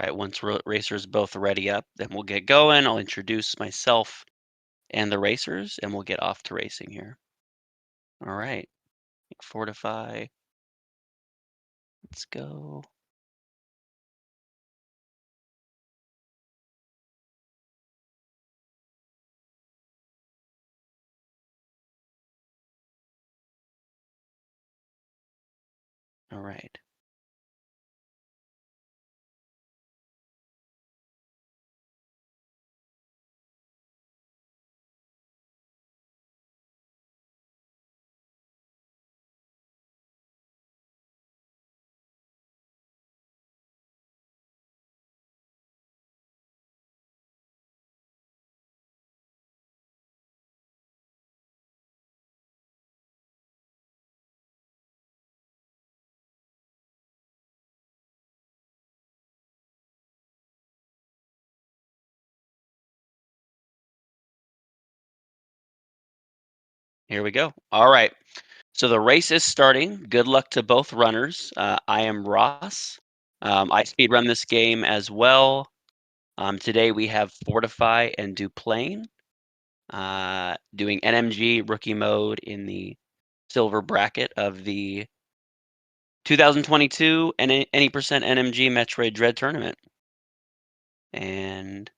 All right, once racers both ready up, then we'll get going. I'll introduce myself and the racers, and we'll get off to racing here. All right, Fortify. Let's go. All right. Here we go. All right. So the race is starting. Good luck to both runners. I am Ross. I speedrun this game as well. Today we have Fortify and Duplaine doing NMG rookie mode in the silver bracket of the 2022 any percent NMG Metroid Dread tournament. And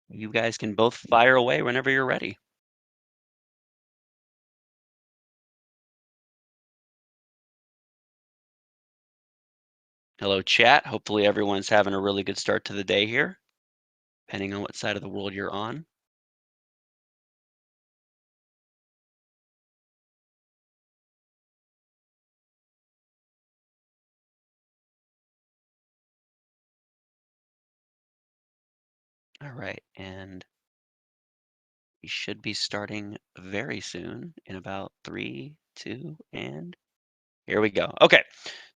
you guys can both fire away whenever you're ready. Hello, chat. Hopefully everyone's having a really good start to the day here, depending on what side of the world you're on. All right, and we should be starting very soon in about 3, 2, and here we go. Okay,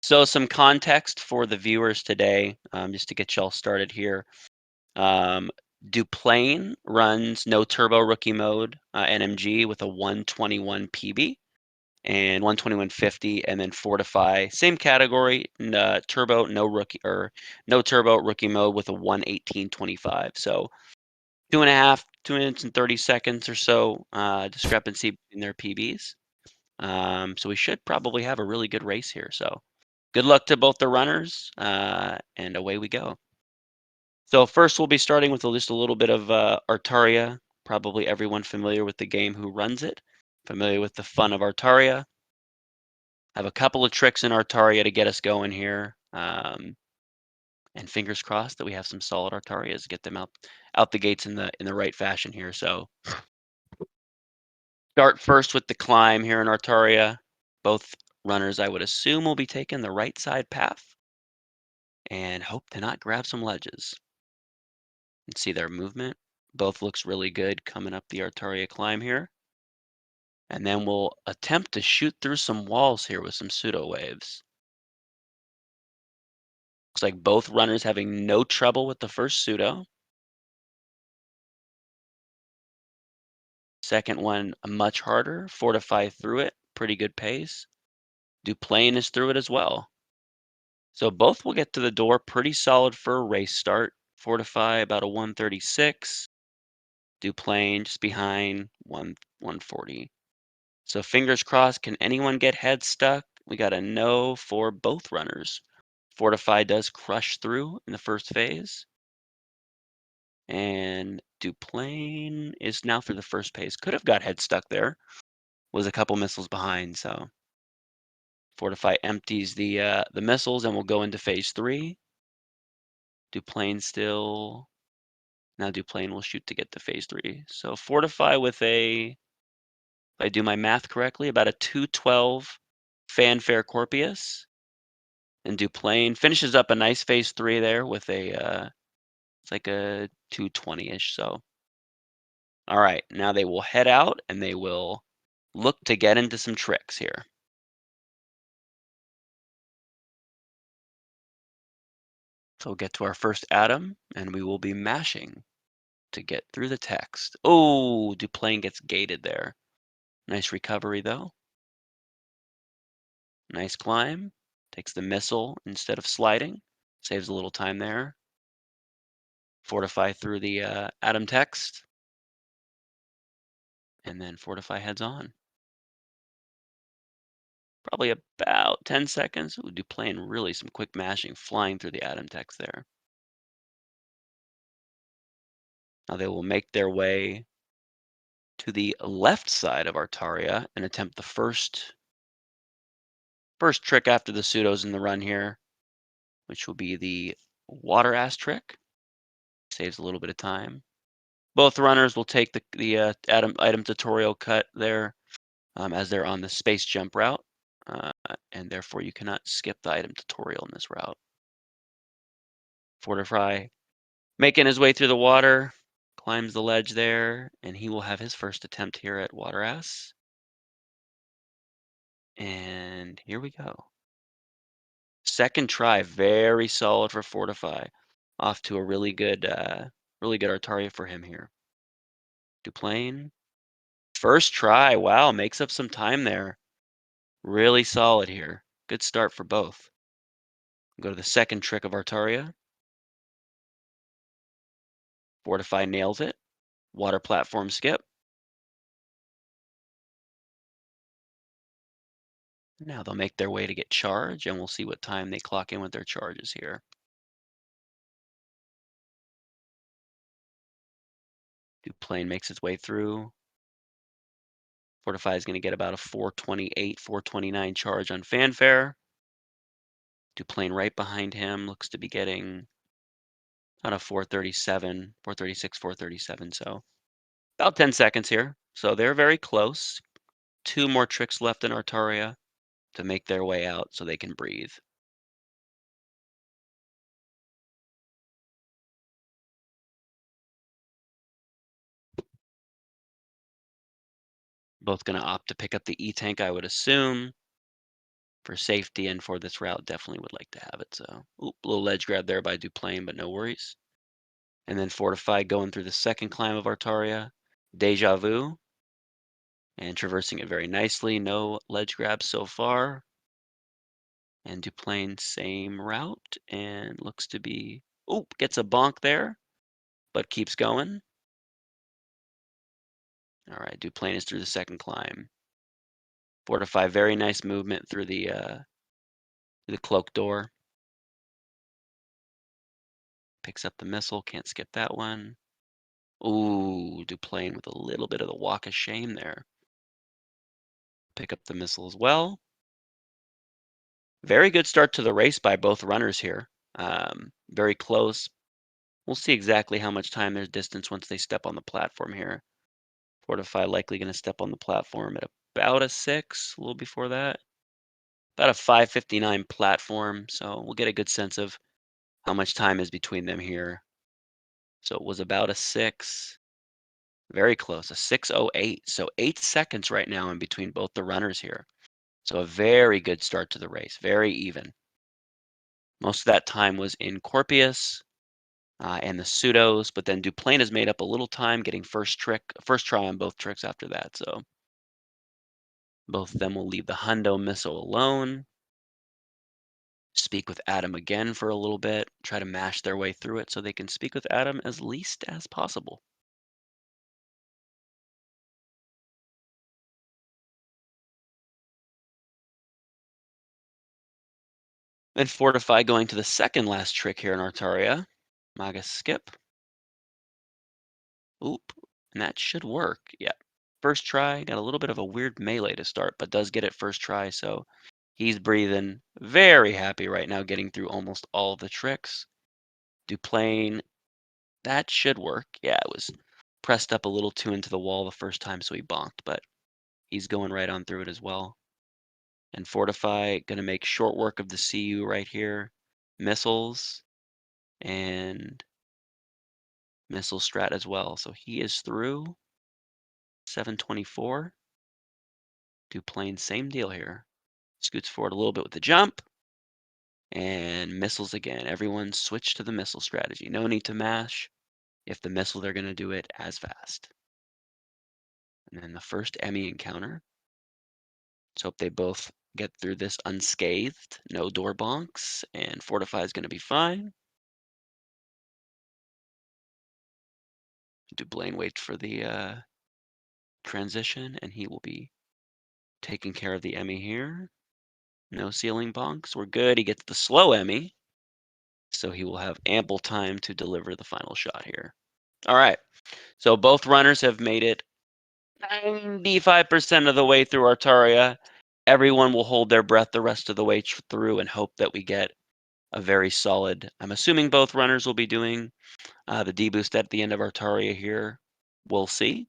so some context for the viewers today, just to get y'all started here. Duplaine runs no turbo rookie mode NMG with a 121 PB and 121.50, and then Fortify same category, turbo no rookie or no turbo rookie mode with a 118.25. So 2 minutes and 30 seconds or so discrepancy in their PBs. So we should probably have a really good race here. So good luck to both the runners, and away we go. So first we'll be starting with just a little bit of Artaria. Probably everyone familiar with the game who runs it, familiar with the fun of Artaria. I have a couple of tricks in Artaria to get us going here. And fingers crossed that we have some solid Artarias, get them out the gates in the right fashion here. So start first with the climb here in Artaria. Both runners, I would assume, will be taking the right side path and hope to not grab some ledges. And see their movement. Both looks really good coming up the Artaria climb here. And then we'll attempt to shoot through some walls here with some pseudo waves. Looks like both runners having no trouble with the first pseudo. Second one, much harder. Fortify through it, pretty good pace. Duplaine is through it as well. So both will get to the door pretty solid for a race start. Fortify about a 136. Duplaine just behind 140. So fingers crossed, can anyone get head stuck? We got a no for both runners. Fortify does crush through in the first phase. And Duplaine is now through the first phase. Could have got head stuck there. Was a couple missiles behind, so Fortify empties the missiles and we'll go into phase 3. Duplaine still. Now Duplaine will shoot to get to phase 3. So Fortify with if I do my math correctly, about a 212 Fanfare Corpius. And Duplaine finishes up a nice phase 3 there with it's like a 220-ish. So, all right, now they will head out and they will look to get into some tricks here. So we'll get to our first atom and we will be mashing to get through the text. Oh, Duplaine gets gated there. Nice recovery though. Nice climb. Takes the missile instead of sliding. Saves a little time there. Fortify through the Atom text, and then Fortify heads on. Probably about 10 seconds. Ooh, Duplaine really some quick mashing flying through the Atom text there. Now they will make their way to the left side of Artaria and attempt the first trick after the pseudos in the run here, which will be the water ass trick. Saves a little bit of time. Both runners will take the item tutorial cut there as they're on the space jump route, and therefore you cannot skip the item tutorial in this route. Fortify making his way through the water, climbs the ledge there, and he will have his first attempt here at water ass. And here we go. Second try, very solid for Fortify. Off to a really good Artaria for him here. Duplaine. First try, wow, makes up some time there. Really solid here. Good start for both. Go to the second trick of Artaria. Fortify nails it. Water platform skip. Now they'll make their way to get charge, and we'll see what time they clock in with their charges here. Duplaine makes his way through. Fortify is going to get about a 428, 429 charge on Fanfare. Duplaine right behind him looks to be getting on a 437, 436, 437. So about 10 seconds here. So they're very close. 2 more tricks left in Artaria to make their way out so they can breathe. Both going to opt to pick up the E-Tank, I would assume. For safety and for this route, definitely would like to have it. So, oop, little ledge grab there by Duplaine, but no worries. And then Fortify going through the second climb of Artaria. Deja Vu. And traversing it very nicely. No ledge grabs so far. And Duplaine, same route. And looks to be, oop, gets a bonk there, but keeps going. All right, Duplaine is through the second climb. Fortify, very nice movement through the cloak door. Picks up the missile, can't skip that one. Ooh, Duplaine with a little bit of the walk of shame there. Pick up the missile as well. Very good start to the race by both runners here. Very close. We'll see exactly how much time there's distance once they step on the platform here. Fortify likely going to step on the platform at about a 6, a little before that. About a 5:59 platform, so we'll get a good sense of how much time is between them here. So it was about a 6. Very close, a 6:08. So 8 seconds right now in between both the runners here. So a very good start to the race, very even. Most of that time was in Corpius and the pseudos, but then Duplaine has made up a little time getting first try on both tricks after that. So both of them will leave the Hundo missile alone. Speak with Adam again for a little bit, try to mash their way through it so they can speak with Adam as least as possible. Then Fortify going to the second last trick here in Artaria. Maga skip. Oop, and that should work. Yeah. First try, got a little bit of a weird melee to start, but does get it first try, so he's breathing. Very happy right now getting through almost all the tricks. Duplaine, that should work. Yeah, it was pressed up a little too into the wall the first time, so he bonked, but he's going right on through it as well. And Fortify, gonna make short work of the CU right here. Missiles and missile strat as well. So he is through 724. Duplaine, same deal here. Scoots forward a little bit with the jump. And missiles again. Everyone switch to the missile strategy. No need to mash. If the missile, they're going to do it as fast. And then the first Emmy encounter. Let's hope they both get through this unscathed. No door bonks, and Fortify is going to be fine. Duplaine waits for the transition, and he will be taking care of the Emmy here. No ceiling bonks. We're good. He gets the slow Emmy, so he will have ample time to deliver the final shot here. All right. So both runners have made it 95% of the way through Artaria. Everyone will hold their breath the rest of the way through and hope that we get a very solid. I'm assuming both runners will be doing the deboost at the end of Artaria here. We'll see.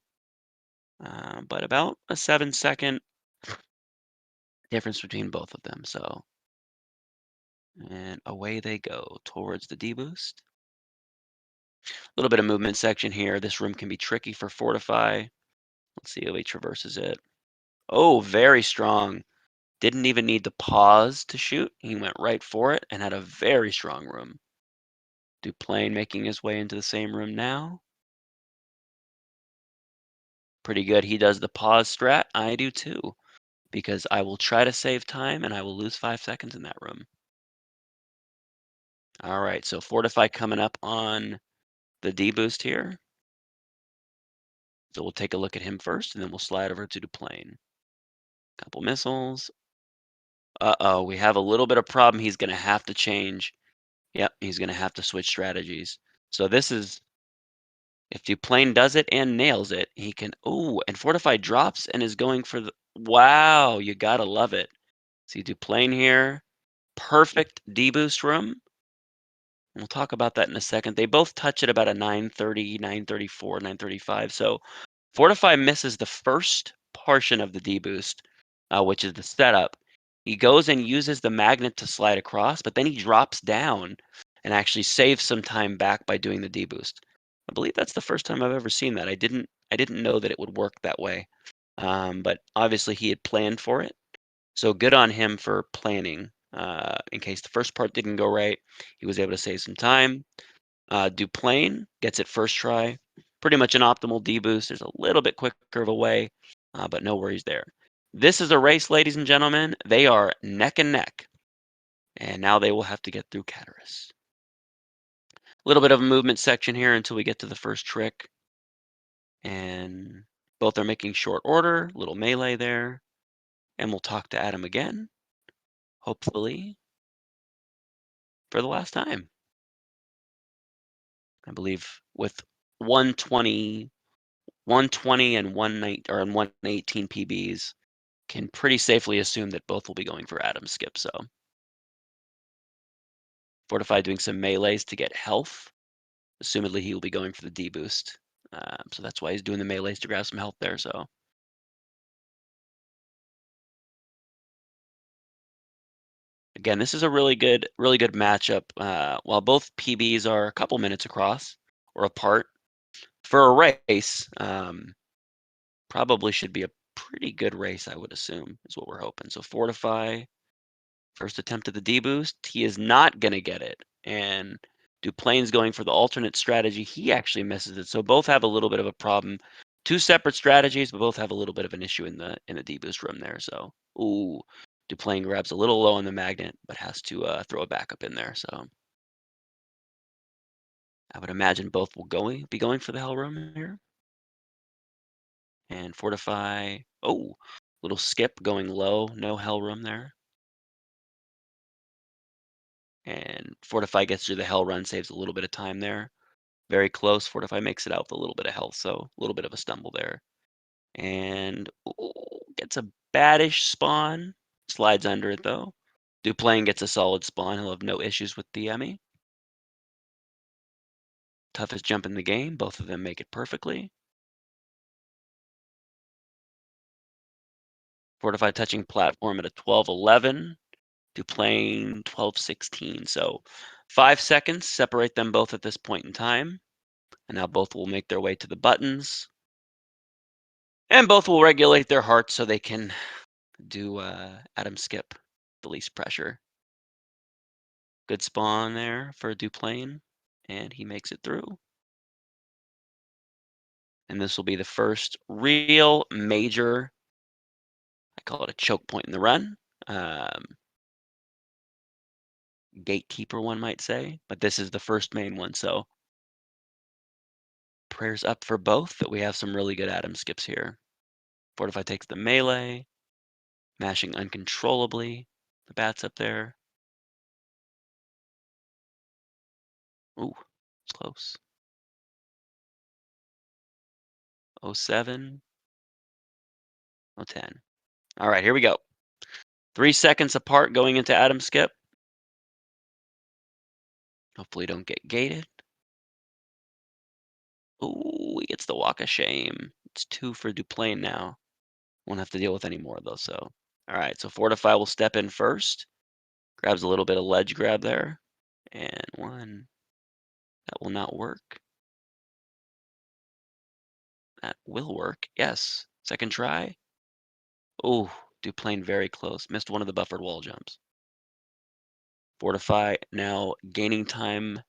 But about a 7-second difference between both of them. So, and away they go towards the deboost. A little bit of movement section here. This room can be tricky for Fortify. Let's see how he traverses it. Oh, very strong. Didn't even need to pause to shoot. He went right for it and had a very strong room. Duplaine making his way into the same room now. Pretty good. He does the pause strat. I do too, because I will try to save time and I will lose 5 seconds in that room. All right, so Fortify coming up on the deboost here. So we'll take a look at him first, and then we'll slide over to Duplaine. Couple missiles. Uh-oh, we have a little bit of problem. He's going to have to change. Yep, he's going to have to switch strategies. So this is, if Duplaine does it and nails it, he can, ooh, and Fortify drops and is going for the, wow, you got to love it. See Duplaine here. Perfect deboost room. We'll talk about that in a second. They both touch at about a 930, 934, 935. So Fortify misses the first portion of the deboost, which is the setup. He goes and uses the magnet to slide across, but then he drops down and actually saves some time back by doing the deboost. I believe that's the first time I've ever seen that. I didn't know that it would work that way. But obviously he had planned for it. So good on him for planning. In case the first part didn't go right, he was able to save some time. Duplaine gets it first try. Pretty much an optimal deboost. There's a little bit quicker of a way, but no worries there. This is a race, ladies and gentlemen. They are neck and neck. And now they will have to get through Cataris. A little bit of a movement section here until we get to the first trick. And both are making short order. Little melee there. And we'll talk to Adam again. Hopefully for the last time. I believe with 120 and 118 PBs, can pretty safely assume that both will be going for Adam's skip. So Fortify doing some melees to get health. Assumedly he will be going for the deboost. So that's why he's doing the melees to grab some health there. So again, this is a really good matchup. While both PBs are a couple minutes across or apart, for a race, probably should be a pretty good race, I would assume, is what we're hoping. So Fortify, first attempt at the deboost, he is not going to get it. And Duplaine's going for the alternate strategy. He actually misses it. So both have a little bit of a problem. Two separate strategies, but both have a little bit of an issue in the deboost room there. So, ooh, Duplaine grabs a little low on the magnet, but has to throw a backup in there. So I would imagine both will be going for the hell room here. And Fortify, oh, little skip going low, no hell room there. And Fortify gets through the hell run, saves a little bit of time there. Very close. Fortify makes it out with a little bit of health, so a little bit of a stumble there. And ooh, gets a baddish spawn. Slides under it though. Duplaine gets a solid spawn. He'll have no issues with the Emmy. Toughest jump in the game. Both of them make it perfectly. Fortify touching platform at a 12-11. Duplaine 12-16. So 5 seconds separate them both at this point in time. And now both will make their way to the buttons. And both will regulate their hearts so they can do Adam skip the least pressure. Good spawn there for Duplaine. And he makes it through. And this will be the first real major, I call it a choke point in the run. um, gatekeeper, one might say, but this is the first main one. So prayers up for both that we have some really good atom skips here. Fortify takes the melee, mashing uncontrollably. The bat's up there. Ooh, it's close. 07, 010. All right, here we go. 3 seconds apart going into atom skip. Hopefully don't get gated. Ooh, he gets the walk of shame. It's 2 for Duplaine now. Won't have to deal with any more of those, so. All right, so Fortify will step in first. Grabs a little bit of ledge grab there. And 1. That will not work. That will work. Yes. Second try. Oh, Duplaine very close. Missed one of the buffered wall jumps. Fortify now gaining time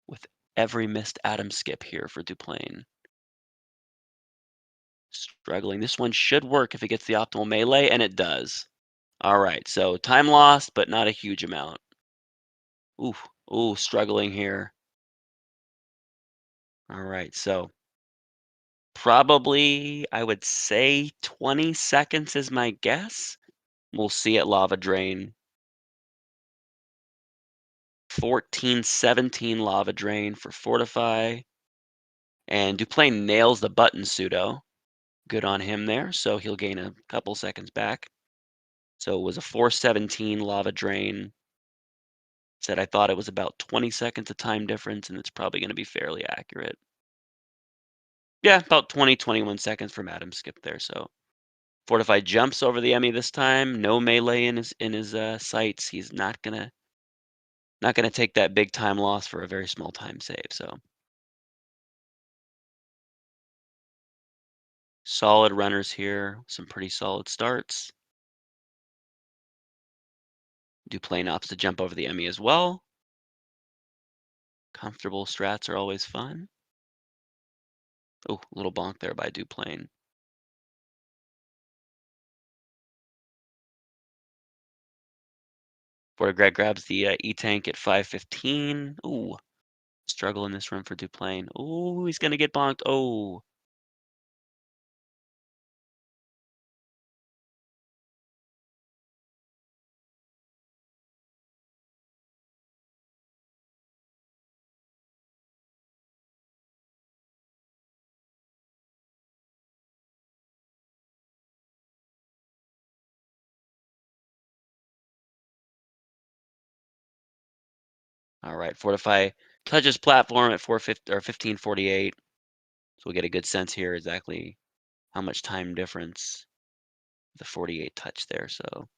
with every missed atom skip here for Duplaine. Struggling. This one should work if it gets the optimal melee, and it does. All right, so time lost, but not a huge amount. Ooh, ooh, struggling here. All right, so probably I would say 20 seconds is my guess. We'll see at Lava Drain. 14-17 Lava Drain for Fortify. And Duplain nails the button pseudo. Good on him there, so he'll gain a couple seconds back. So it was a 4:17 Lava Drain. Said I thought it was about 20 seconds of time difference, and it's probably going to be fairly accurate. Yeah, about 20, 21 seconds from Adam skip there. So Fortify jumps over the Emmy this time. No melee in his sights. He's not gonna take that big time loss for a very small time save. So solid runners here. Some pretty solid starts. Duplain opts to jump over the Emmy as well. Comfortable strats are always fun. Oh, a little bonk there by Duplain. Greg grabs the E-Tank at 5:15. Ooh, struggle in this run for Duplain. Ooh, he's gonna get bonked. Oh. All right, Fortify touches platform at 4:50 or 15:48. So we'll get a good sense here exactly how much time difference the 48 touch there. So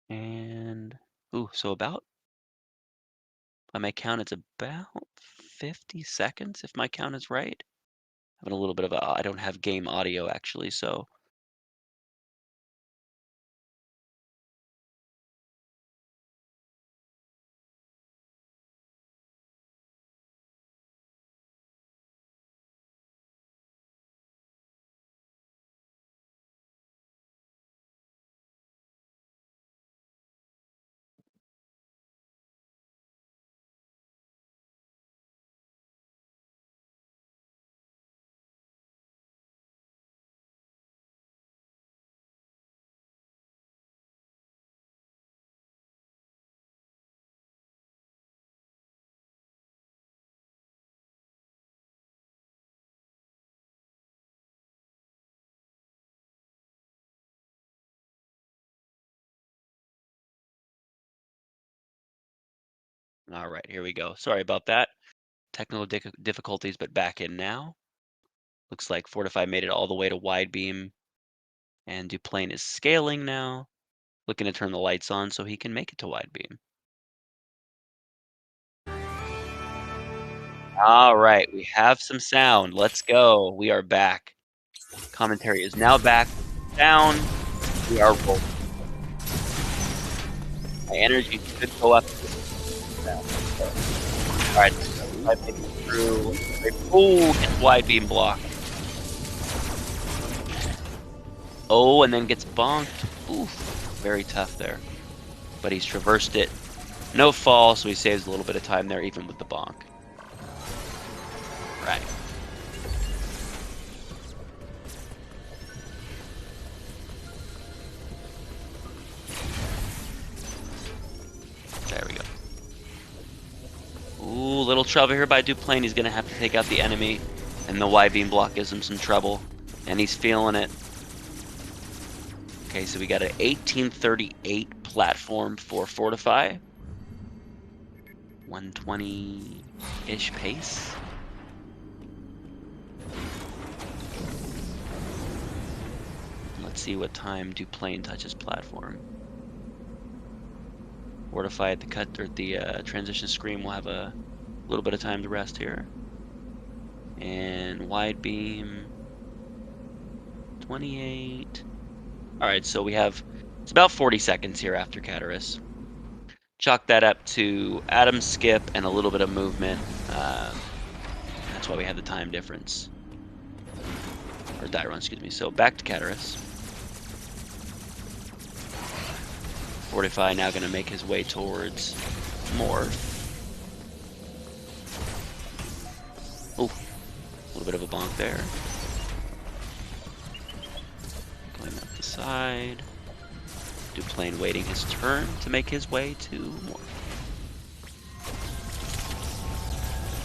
and ooh, so about by my count, it's about 50 seconds if my count is right. Having a little bit of a I don't have game audio actually, so all right, here we go. Sorry about that. Technical difficulties, but back in now. Looks like Fortify made it all the way to wide beam, and Duplain is scaling now, looking to turn the lights on so he can make it to wide beam. All right, we have some sound. Let's go. We are back. Commentary is now back. Down. We are rolling. My energy should go up. All right, I make it through. Oh, gets wide beam blocked. Oh, and then gets bonked. Oof, very tough there. But he's traversed it. No fall, so he saves a little bit of time there, even with the bonk. Right. There we go. Ooh, little trouble here by Duplaine. He's going to have to take out the enemy. And the Y-beam block gives him some trouble. And he's feeling it. Okay, so we got an 1838 platform for Fortify. 120-ish pace. Let's see what time Duplaine touches platform. Fortify at the cut or the transition screen will have a little bit of time to rest here. And wide beam 28. All right, so we have it's about 40 seconds here after Catarus. Chalk that up to Adam's skip and a little bit of movement. That's why we have the time difference. Or die run, excuse me. So back to Catarus. Fortify now going to make his way towards Morph. Oh, a little bit of a bonk there. Going up the side. Duplaine waiting his turn to make his way to Morph.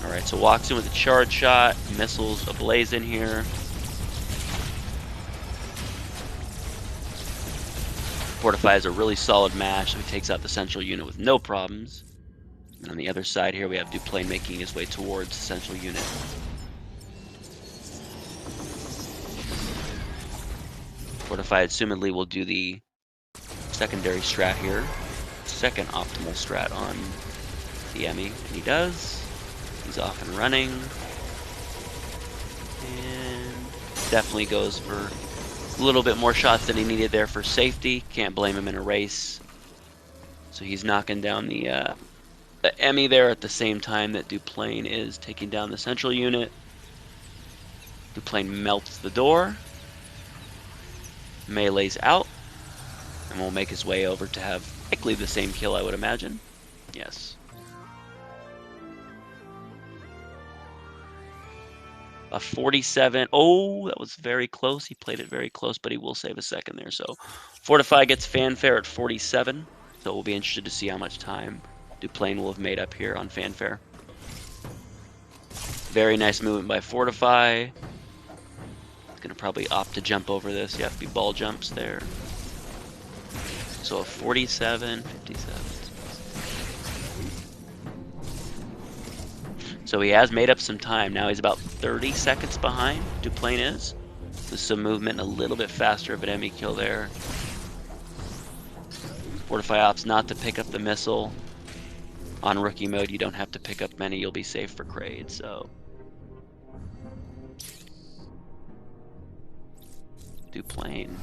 Alright, so walks in with a charge shot. Missiles ablaze in here. Fortify is a really solid mash, so he takes out the central unit with no problems. And on the other side here, we have Duplaine making his way towards the central unit. Fortify assumedly will do the secondary strat here. Second optimal strat on the Emmy, and he does. He's off and running. And definitely goes for a little bit more shots than he needed there for safety. Can't blame him in a race. So he's knocking down the Emmy there at the same time that Duplaine is taking down the central unit. Duplaine melts the door. Melee's out. And will make his way over to have likely the same kill, I would imagine. Yes. A 47. Oh, that was very close. He played it very close, but he will save a second there. So Fortify gets fanfare at 47. So we'll be interested to see how much time Duplaine will have made up here on fanfare. Very nice movement by Fortify. Going to probably opt to jump over this. You have to be ball jumps there. So a 47, 57. So he has made up some time. Now he's about 30 seconds behind, Duplaine is. With some movement and a little bit faster of an enemy kill there. Fortify opts not to pick up the missile. On rookie mode, you don't have to pick up many. You'll be safe for Kraid, so. Duplaine.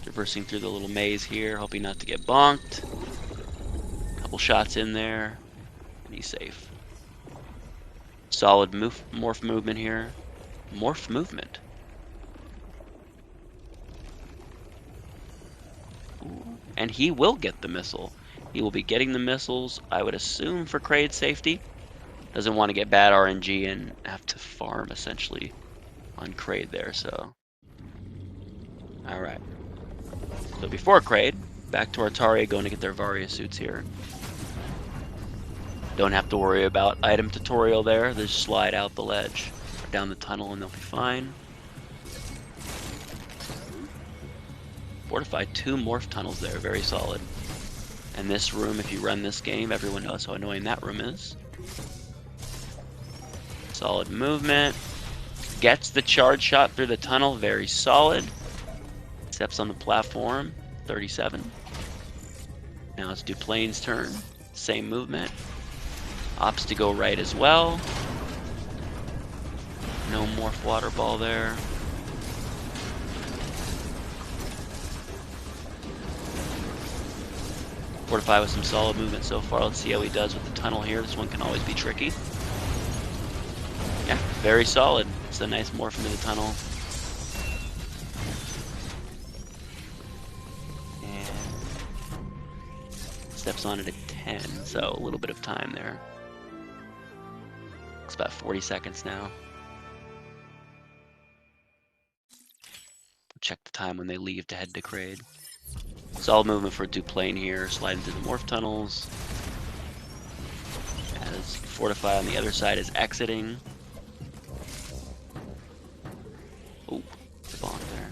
Traversing through the little maze here, hoping not to get bonked. Couple shots in there, and he's safe. Solid morph movement here. Morph movement. Ooh. And he will get the missile. He will be getting the missiles, I would assume, for Kraid safety. Doesn't want to get bad RNG and have to farm, essentially, on Kraid there, so. Alright. So before Kraid, back to Artaria going to get their Varia suits here. Don't have to worry about item tutorial there. They just slide out the ledge, or down the tunnel, and they'll be fine. Fortify 2 morph tunnels there, very solid. And this room, if you run this game, everyone knows how annoying that room is. Solid movement. Gets the charge shot through the tunnel, very solid. Steps on the platform, 37. Now it's Duplaine's turn. Same movement. Opts to go right as well. No morph water ball there. Fortify with some solid movement so far. Let's see how he does with the tunnel here. This one can always be tricky. Yeah, very solid. It's a nice morph into the tunnel. And steps on it at 10, so a little bit of time there. It's about 40 seconds now. Check the time when they leave to head to Kraid. Solid movement for Duplaine here, slide into the morph tunnels. As Fortify on the other side is exiting. Oh, the bonk there.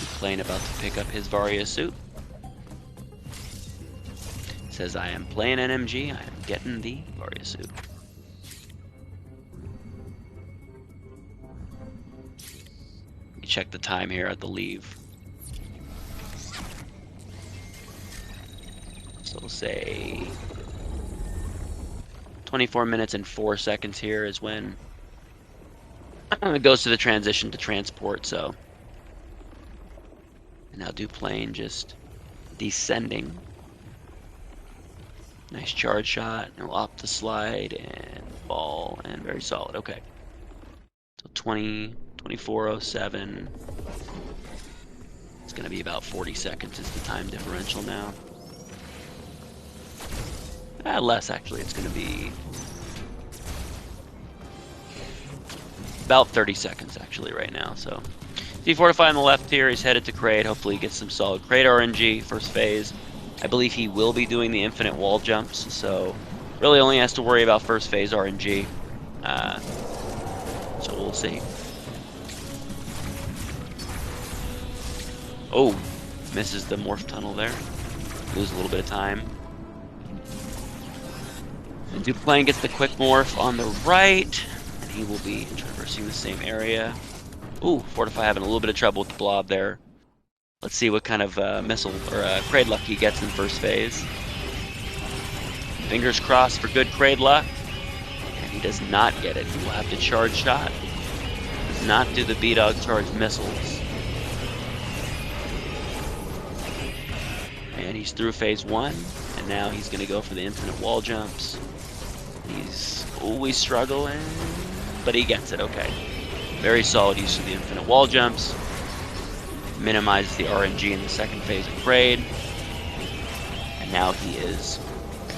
Duplaine about to pick up his Varia suit. Says, I am playing NMG, I am getting the Varia suit. Check the time here at the leave. So we'll say 24 minutes and 4 seconds here is when it goes to the transition to transport. So and now Duplaine just descending. Nice charge shot. And we'll opt the slide and ball and very solid. Okay. So 24:07. It's going to be about 40 seconds is the time differential now. Less actually. It's going to be about 30 seconds actually right now. So Fortify on the left here. He's headed to Kraid. Hopefully he gets some solid Kraid RNG first phase. I believe he will be doing the infinite wall jumps. So really only has to worry about first phase RNG. So we'll see. Oh, misses the morph tunnel there. Lose a little bit of time. And Duplaine gets the quick morph on the right, and he will be traversing the same area. Ooh, Fortify having a little bit of trouble with the blob there. Let's see what kind of missile or Kraid luck he gets in first phase. Fingers crossed for good Kraid luck. And he does not get it. He will have to charge shot. Does not do the B-Dog charge missiles. And he's through phase 1, and now he's going to go for the infinite wall jumps. He's always struggling, but he gets it. Okay. Very solid use of the infinite wall jumps. Minimizes the RNG in the second phase of Kraid. And now he is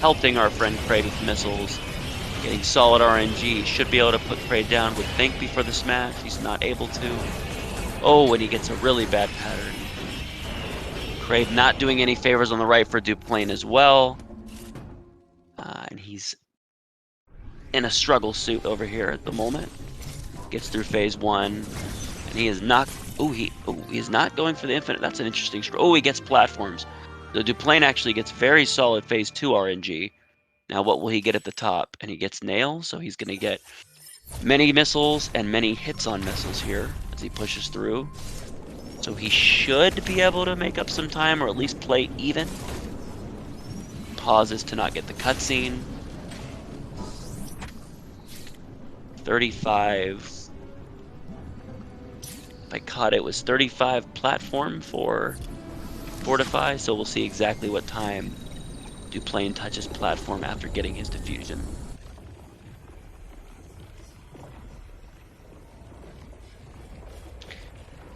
helping our friend Kraid with missiles. Getting solid RNG. Should be able to put Kraid down, would think, before the smash. He's not able to. Oh, and he gets a really bad pattern. Kraid not doing any favors on the right for Duplaine as well. And he's in a struggle suit over here at the moment. Gets through phase 1. And he is not... he is not going for the infinite. That's an interesting... Oh, he gets platforms. So Duplaine actually gets very solid phase 2 RNG. Now what will he get at the top? And he gets nail, so he's going to get many missiles and many hits on missiles here as he pushes through. So he should be able to make up some time, or at least play even. Pauses to not get the cutscene. 35. If I caught it, was 35 platform for Fortify, so we'll see exactly what time Duplaine touches platform after getting his diffusion.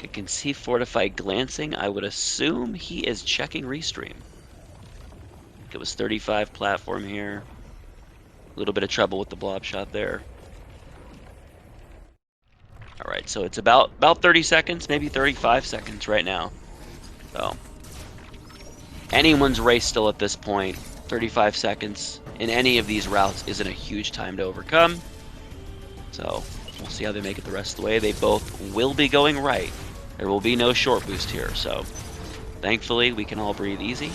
I can see Fortify glancing. I would assume he is checking Restream. It was 35 platform here. A little bit of trouble with the blob shot there. Alright, so it's about 30 seconds, maybe 35 seconds right now. So anyone's race still at this point. 35 seconds in any of these routes isn't a huge time to overcome. So we'll see how they make it the rest of the way. They both will be going right. There will be no short boost here, so thankfully we can all breathe easy.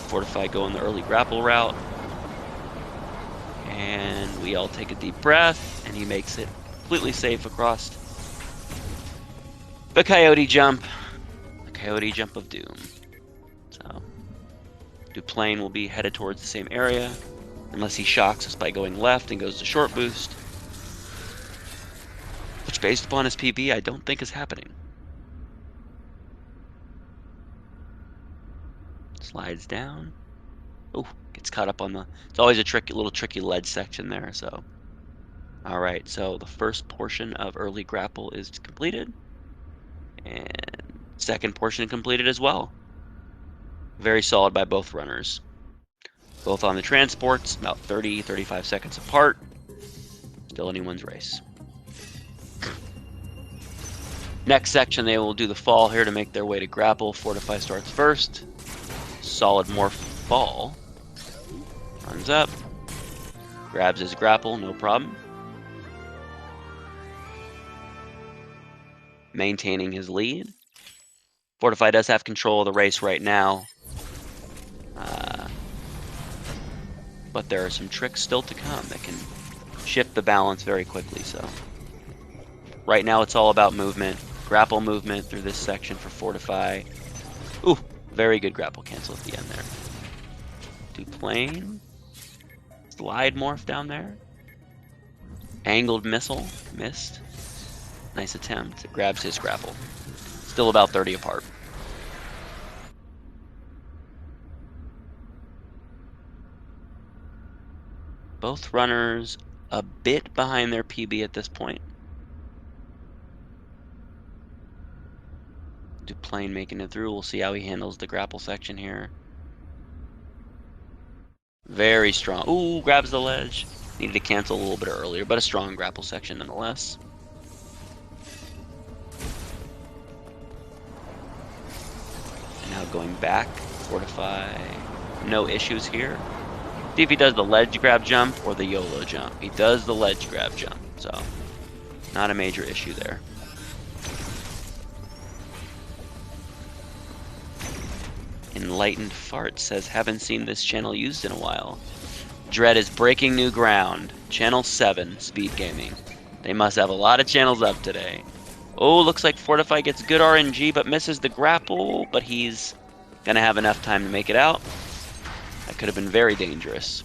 Fortify going the early grapple route. And we all take a deep breath, and he makes it completely safe across the Coyote jump. The Coyote jump of doom. So Duplaine will be headed towards the same area, unless he shocks us by going left and goes to short boost. Which, based upon his PB, I don't think is happening. Slides down. Oh, gets caught up on the... It's always a little tricky ledge section there, so... Alright, so the first portion of early grapple is completed. And second portion completed as well. Very solid by both runners. Both on the transports, about 30-35 seconds apart. Still anyone's race. Next section, they will do the fall here to make their way to grapple. Fortify starts first. Solid morph fall. Runs up. Grabs his grapple, no problem. Maintaining his lead. Fortify does have control of the race right now. But there are some tricks still to come that can shift the balance very quickly. So right now it's all about movement. Grapple movement through this section for Fortify. Ooh, very good grapple cancel at the end there. Duplaine. Slide morph down there. Angled missile. Missed. Nice attempt. It grabs his grapple. Still about 30 apart. Both runners a bit behind their PB at this point. Duplaine making it through. We'll see how he handles the grapple section here. Very strong. Ooh, grabs the ledge. Needed to cancel a little bit earlier, but a strong grapple section nonetheless. And now going back, Fortify. No issues here. See if he does the ledge grab jump or the YOLO jump. He does the ledge grab jump, so not a major issue there. Enlightened Fart says, haven't seen this channel used in a while. Dread is breaking new ground. Channel 7, SpeedGaming. They must have a lot of channels up today. Oh, looks like Fortify gets good RNG but misses the grapple, but he's gonna have enough time to make it out. That could have been very dangerous.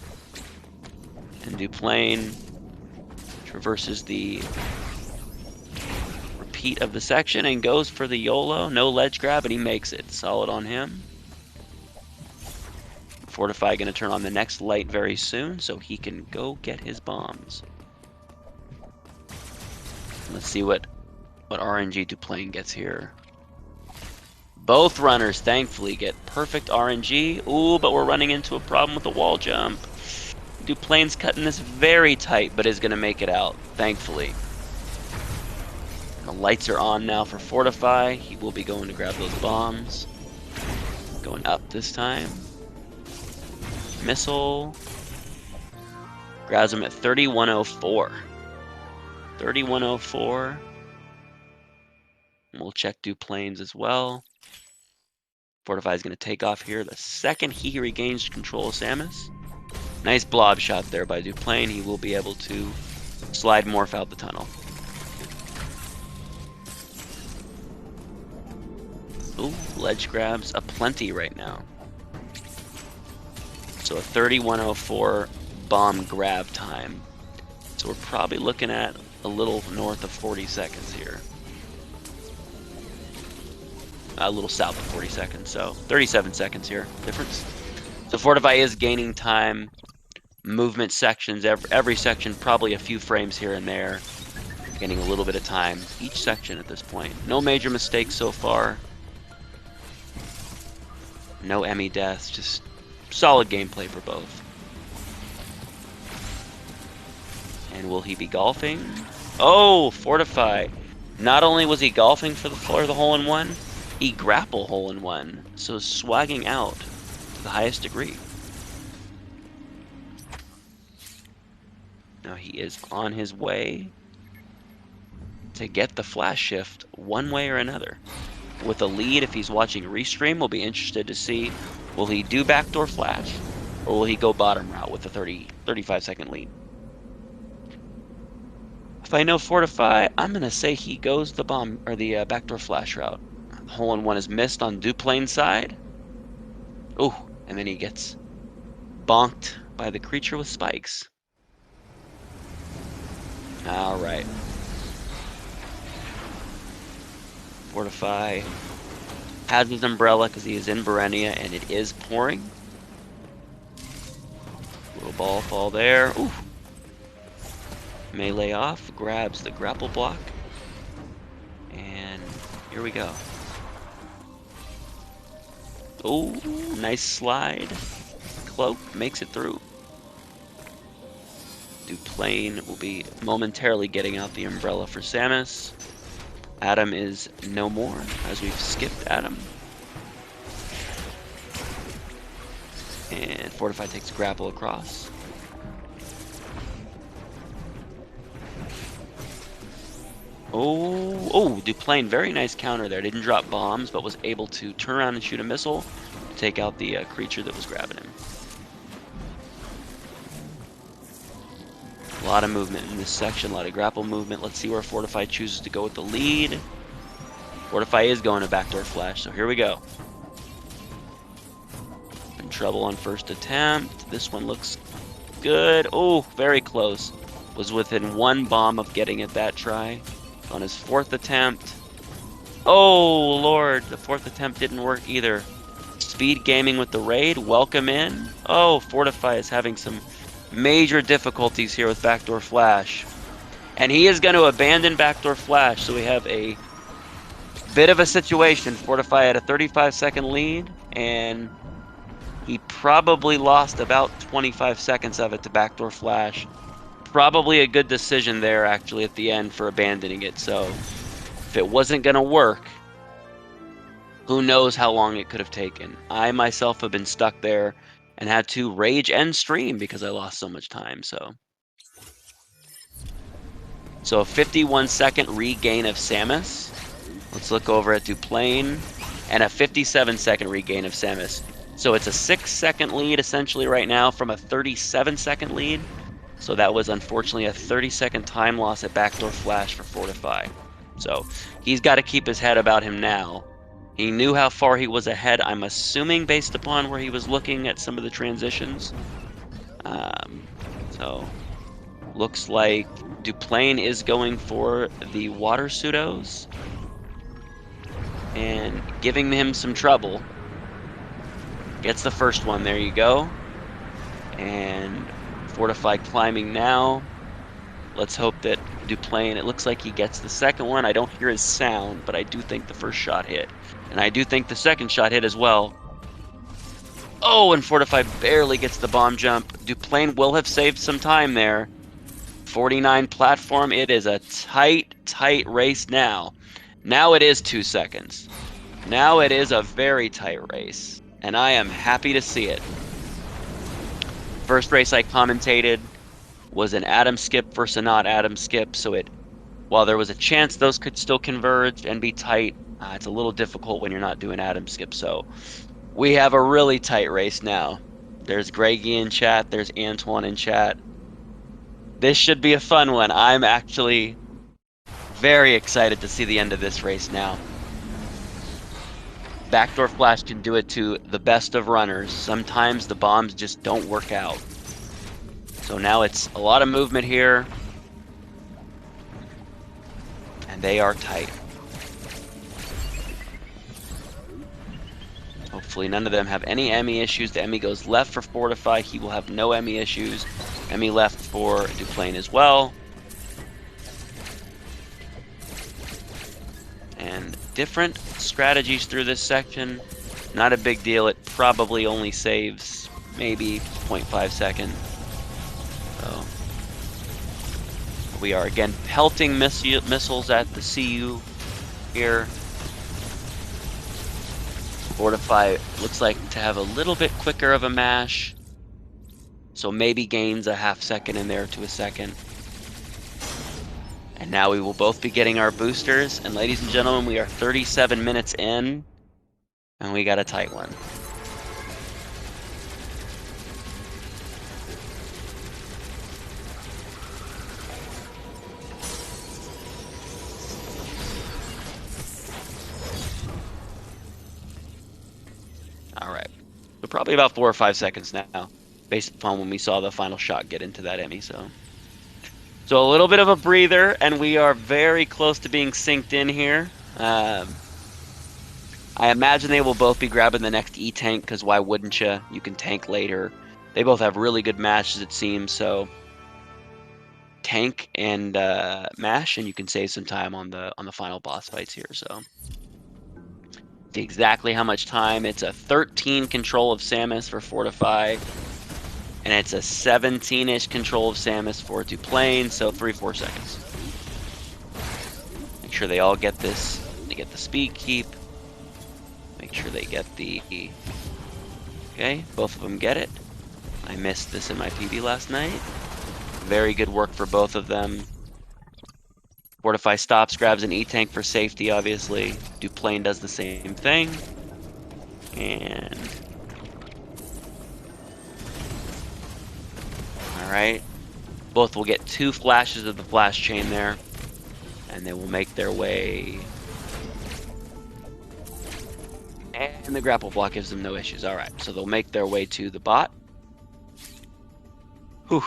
And Duplaine traverses the repeat of the section and goes for the YOLO. No ledge grab, and he makes it. Solid on him. Fortify going to turn on the next light very soon, so he can go get his bombs. Let's see what RNG Duplaine gets here. Both runners, thankfully, get perfect RNG. Ooh, but we're running into a problem with the wall jump. Duplaine's cutting this very tight, but is going to make it out, thankfully. The lights are on now for Fortify. He will be going to grab those bombs. Going up this time. Missile. Grabs him at 3104. 3104. And we'll check Duplaine's as well. Fortify is going to take off here the second he regains control of Samus. Nice blob shot there by Duplaine. He will be able to slide morph out the tunnel. Ooh, ledge grabs aplenty right now. So a 3104 bomb grab time. So we're probably looking at a little north of 40 seconds here. A little south of 40 seconds, so 37 seconds here difference. So Fortify is gaining time. Movement sections, every section probably a few frames here and there. Gaining a little bit of time each section at this point. No major mistakes so far. No Emmy deaths, just solid gameplay for both. And will he be golfing? Oh, Fortify. Not only was he golfing for the hole-in-one, he grapple hole-in-one. So swagging out to the highest degree. Now he is on his way to get the flash shift one way or another. With a lead, if he's watching Restream, we'll be interested to see, will he do backdoor flash or will he go bottom route with a 35 second lead? If I know Fortify, I'm going to say he goes the bomb or the backdoor flash route. Hole-in-one is missed on Duplaine's side. Oh, And then he gets bonked by the creature with spikes. All right. Fortify has his umbrella because he is in Berenia and it is pouring. Little ball fall there. Ooh. Melee off, grabs the grapple block. And here we go. Oh, nice slide. Cloak makes it through. Duplaine will be momentarily getting out the umbrella for Samus. Adam is no more, as we've skipped Adam. And Fortify takes grapple across. Oh, Duplaine, very nice counter there. Didn't drop bombs, but was able to turn around and shoot a missile to take out the creature that was grabbing him. A lot of movement in this section, a lot of grapple movement. Let's see where Fortify chooses to go with the lead. Fortify is going to backdoor flash, so here we go. In trouble on first attempt. This one looks good. Oh, very close. Was within one bomb of getting it that try. On his fourth attempt. Oh, Lord. The fourth attempt didn't work either. SpeedGaming with the raid. Welcome in. Oh, Fortify is having some major difficulties here with backdoor flash. And he is going to abandon backdoor flash. So we have a bit of a situation. Fortify had a 35-second lead. And he probably lost about 25 seconds of it to backdoor flash. Probably a good decision there, actually, at the end for abandoning it. So if it wasn't going to work, who knows how long it could have taken. I myself have been stuck there and had to rage and stream because I lost so much time. So a 51-second regain of Samus. Let's look over at Duplaine. And a 57-second regain of Samus. So it's a 6-second lead essentially right now from a 37-second lead. So that was unfortunately a 30-second time loss at backdoor flash for Fortify. So he's got to keep his head about him now. He knew how far he was ahead, I'm assuming, based upon where he was looking at some of the transitions. So looks like Duplaine is going for the water pseudos and giving him some trouble. Gets the first one, there you go. And Fortify climbing now. Let's hope that Duplaine, it looks like he gets the second one. I don't hear his sound, but I do think the first shot hit. And I do think the second shot hit as well. Oh, and Fortify barely gets the bomb jump. Duplaine will have saved some time there. 49 platform. It is a tight race now. Now it is 2 seconds. Now it is a very tight race. And I am happy to see it. First race I commentated was an Adam skip versus a not Adam skip, so while there was a chance those could still converge and be tight, it's a little difficult when you're not doing Adam skip. So we have a really tight race now. There's Greggy in chat, there's Antoine in chat. This should be a fun one. I'm actually very excited to see the end of this race now. Backdoor flash can do it to the best of runners. Sometimes the bombs just don't work out. So now it's a lot of movement here. And they are tight. Hopefully none of them have any Emmy issues. The Emmy goes left for Fortify. He will have no Emmy issues. Emmy left for Duplaine as well. And different strategies through this section. Not a big deal. It probably only saves maybe 0.5 seconds. So we are again pelting missiles at the CU here. Fortify looks like to have a little bit quicker of a mash. So maybe gains a half second in there to a second. And now we will both be getting our boosters. And ladies and gentlemen, we are 37 minutes in. And we got a tight one. All right. So probably about 4 or 5 seconds now, based upon when we saw the final shot get into that Emmy. So a little bit of a breather, and we are very close to being synced in here. I imagine they will both be grabbing the next E-Tank, because why wouldn't you? You can tank later. They both have really good matches, it seems, so tank and mash, and you can save some time on the final boss fights here. So see exactly how much time. It's a 13 control of Samus for Fortify, and it's a 17-ish control of Samus for Duplaine, so 3-4 seconds. Make sure they all get this. They get the speed keep. Make sure they get the... Okay, both of them get it. I missed this in my PB last night. Very good work for both of them. Fortify stops, grabs an E-Tank for safety, obviously. Duplaine does the same thing. And... Alright. Both will get 2 flashes of the flash chain there. And they will make their way... And the grapple block gives them no issues. Alright, so they'll make their way to the bot. Whew.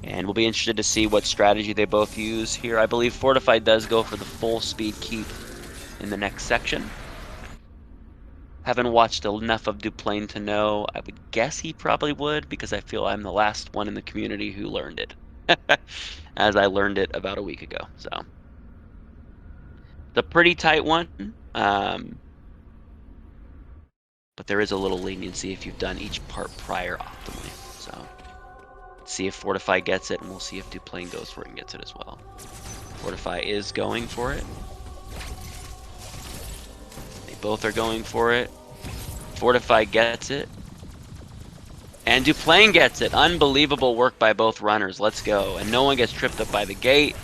And we'll be interested to see what strategy they both use here. I believe Fortify does go for the full speed keep in the next section. Haven't watched enough of Duplaine to know. I would guess he probably would, because I feel I'm the last one in the community who learned it. As I learned it about a week ago, so... It's a pretty tight one, but there is a little leniency if you've done each part prior optimally. So let's see if Fortify gets it, and we'll see if Duplaine goes for it and gets it as well. Fortify is going for it. They both are going for it. Fortify gets it. And Duplaine gets it. Unbelievable work by both runners. Let's go. And no one gets tripped up by the gate.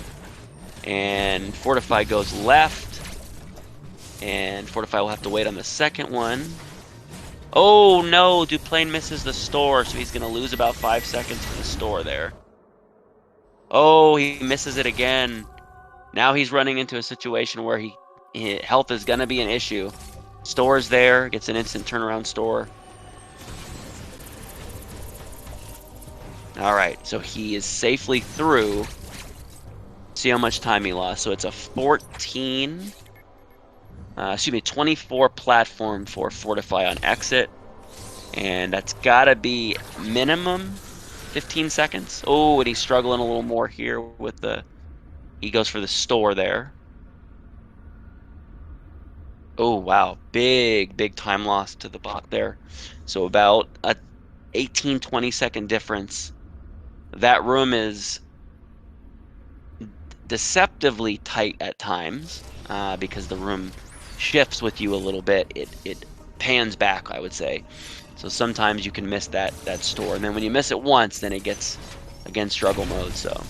And Fortify goes left, and Fortify will have to wait on the second one. Oh no, Duplaine misses the store, so he's going to lose about 5 seconds for the store there. Oh, he misses it again. Now he's running into a situation where health is going to be an issue. Store's there, gets an instant turnaround store. Alright, so he is safely through. See how much time he lost. So it's a 24 platform for Fortify on exit. And that's gotta be minimum 15 seconds. Oh, and he's struggling a little more here with the... He goes for the store there. Oh, wow. Big time loss to the bot there. So about a 18-20 second difference. That room is deceptively tight at times, because the room shifts with you a little bit. It pans back, I would say. So sometimes you can miss that store, and then when you miss it once, then it gets again struggle mode. So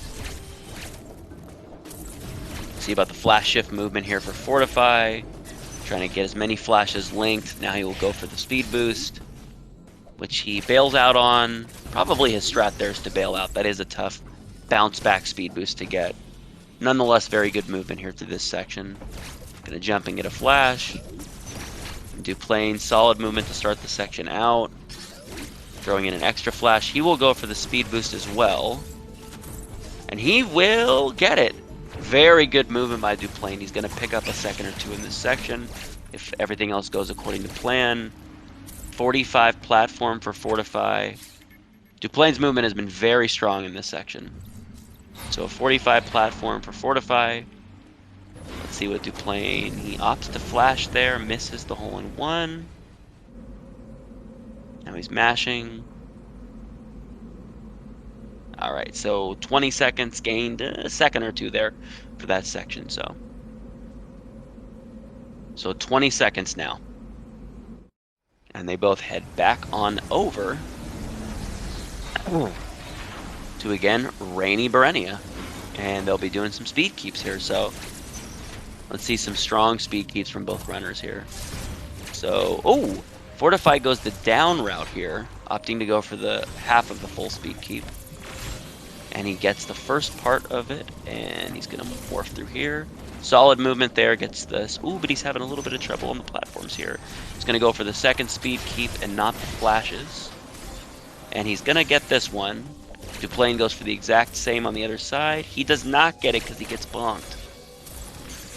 see about the flash shift movement here for Fortify, trying to get as many flashes linked. Now he will go for the speed boost, which he bails out on. Probably his strat there is to bail out. That is a tough bounce back speed boost to get. Nonetheless, very good movement here through this section. Gonna jump and get a flash. Duplaine, solid movement to start the section out. Throwing in an extra flash. He will go for the speed boost as well. And he will get it. Very good movement by Duplaine. He's gonna pick up a second or two in this section if everything else goes according to plan. 45 platform for Fortify. Duplaine's movement has been very strong in this section. So a 45 platform for Fortify. Let's see what Duplaine... He opts to flash there, misses the hole-in-one. Now he's mashing. Alright, so 20 seconds gained, a second or two there for that section, so 20 seconds now. And they both head back on over to, again, Rainy Berenia. And they'll be doing some speed keeps here, so let's see some strong speed keeps from both runners here. So, oh, Fortify goes the down route here, opting to go for the half of the full speed keep. And he gets the first part of it, and he's gonna morph through here. Solid movement there, gets this. Ooh, but he's having a little bit of trouble on the platforms here. He's gonna go for the second speed keep and not the flashes. And he's gonna get this one. Duplaine goes for the exact same on the other side. He does not get it because he gets bonked.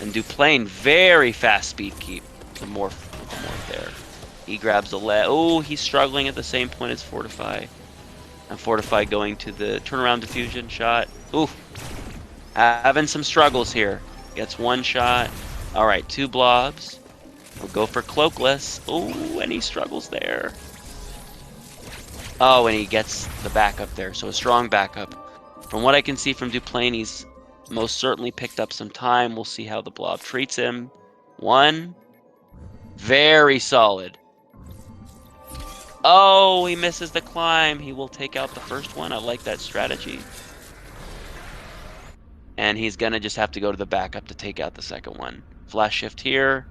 And Duplaine, very fast speed keep. The morph there. He grabs the leg. Oh, he's struggling at the same point as Fortify. And Fortify going to the turnaround diffusion shot. Ooh, having some struggles here. Gets one shot. All right, 2 blobs. We'll go for cloakless. Oh, and he struggles there. Oh, and he gets the backup there. So a strong backup. From what I can see from Duplaine, he's most certainly picked up some time. We'll see how the blob treats him. 1. Very solid. Oh, he misses the climb. He will take out the first one. I like that strategy. And he's going to just have to go to the backup to take out the second one. Flash shift here.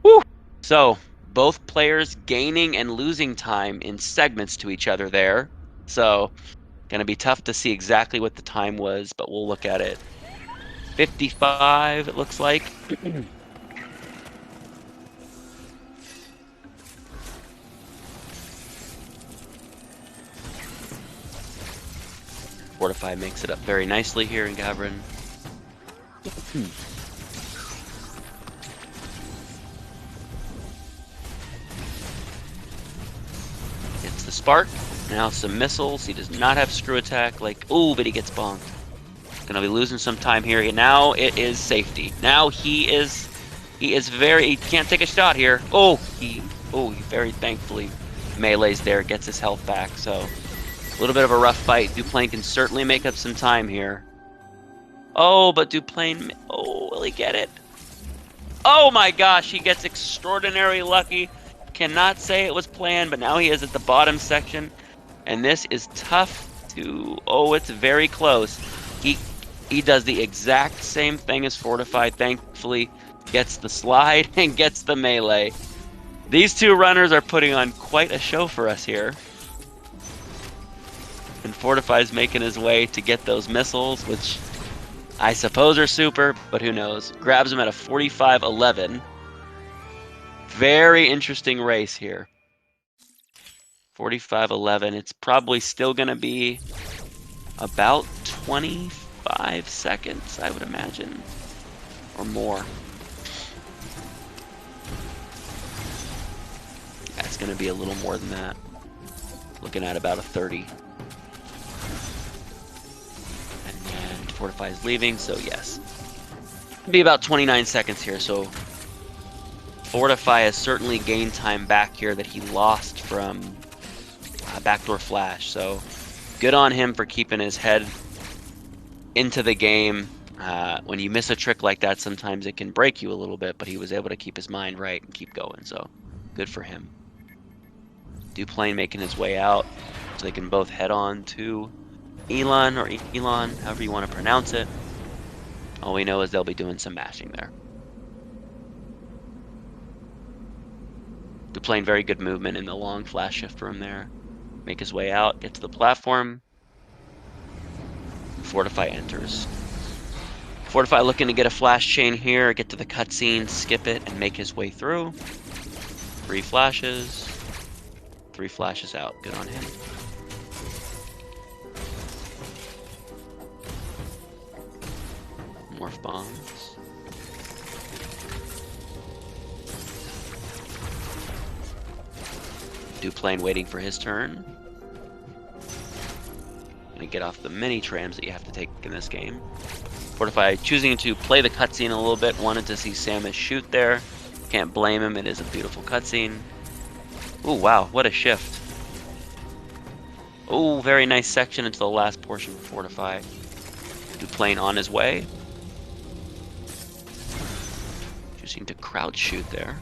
Woo! So, both players gaining and losing time in segments to each other there. So, going to be tough to see exactly what the time was, but we'll look at it. 55, it looks like. Fortify makes it up very nicely here in Gavrin. Gets the spark. Now some missiles. He does not have screw attack. Like, oh, but he gets bonked. Gonna be losing some time here. Now it is safety. Now he can't take a shot here. Oh, he very thankfully melees there, gets his health back. So a little bit of a rough fight. Duplaine can certainly make up some time here. Oh, but Duplaine, will he get it? Oh my gosh, he gets extraordinarily lucky. Cannot say it was planned, but now he is at the bottom section. And this is tough to, it's very close. He does the exact same thing as Fortify, thankfully gets the slide and gets the melee. These two runners are putting on quite a show for us here. And Fortify's making his way to get those missiles, which I suppose are super, but who knows. Grabs him at a 45-11. Very interesting race here. 45-11. It's probably still going to be about 25 seconds, I would imagine, or more. Yeah, it's going to be a little more than that. Looking at about a 30. And then Fortify is leaving, so yes. It'll be about 29 seconds here, so Fortify has certainly gained time back here that he lost from backdoor flash. So good on him for keeping his head into the game. When you miss a trick like that, sometimes it can break you a little bit, but he was able to keep his mind right and keep going. So good for him. Duplaine making his way out so they can both head on to Elon, or Elon, however you want to pronounce it. All we know is they'll be doing some mashing there. Duplaine, very good movement in the long flash shift room there. Make his way out, get to the platform. Fortify enters. Fortify looking to get a flash chain here, get to the cutscene, skip it, and make his way through. 3 flashes. 3 flashes out. Good on him. Morph bombs. Duplaine waiting for his turn. Gonna get off the mini trams that you have to take in this game. Fortify choosing to play the cutscene a little bit. Wanted to see Samus shoot there. Can't blame him. It is a beautiful cutscene. Ooh, wow, what a shift. Ooh, very nice section into the last portion for Fortify. Duplaine on his way. Choosing to crouch shoot there,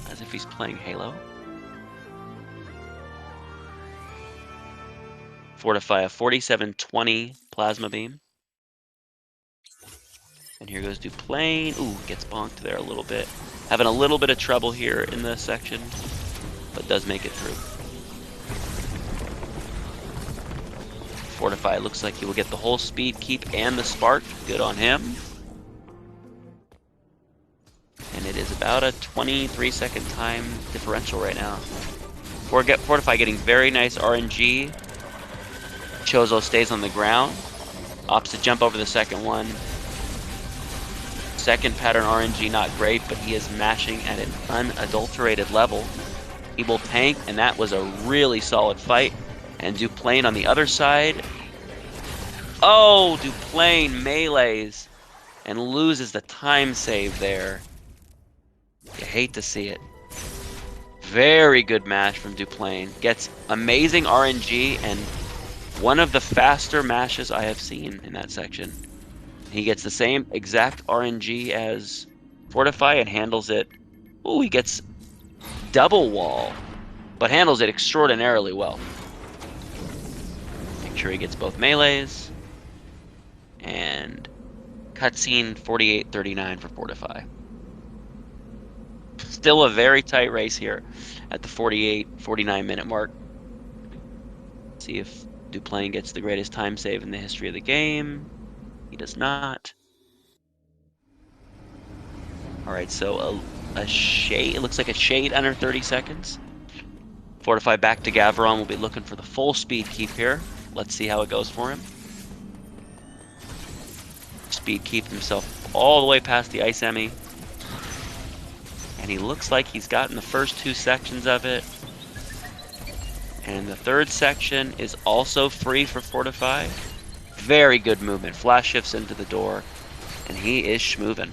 as if he's playing Halo. Fortify a 4720 plasma beam. And here goes Duplaine. Ooh, gets bonked there a little bit. Having a little bit of trouble here in this section, but does make it through. Fortify looks like he will get the whole speed keep and the spark. Good on him. And it is about a 23-second time differential right now. Fortify getting very nice RNG. Chozo stays on the ground. Opts to jump over the second one. Second pattern RNG not great, but he is mashing at an unadulterated level. He will tank, and that was a really solid fight. And Duplaine on the other side. Oh, Duplaine melees and loses the time save there. You hate to see it. Very good mash from Duplaine. Gets amazing RNG and one of the faster mashes I have seen in that section. He gets the same exact RNG as Fortify and handles it. Ooh, he gets double wall, but handles it extraordinarily well. Make sure he gets both melees. And cutscene 48-39 for Fortify. Still a very tight race here at the 48-49 minute mark. See if Duplaine gets the greatest time save in the history of the game. He does not. All right, so a shade. It looks like a shade under 30 seconds. Fortify back to Gavron. We'll be looking for the full speed keep here. Let's see how it goes for him. Speed keep himself all the way past the ice Emmy. And he looks like he's gotten the first two sections of it. And the third section is also free for Fortify. Very good movement. Flash shifts into the door. And he is schmovin'.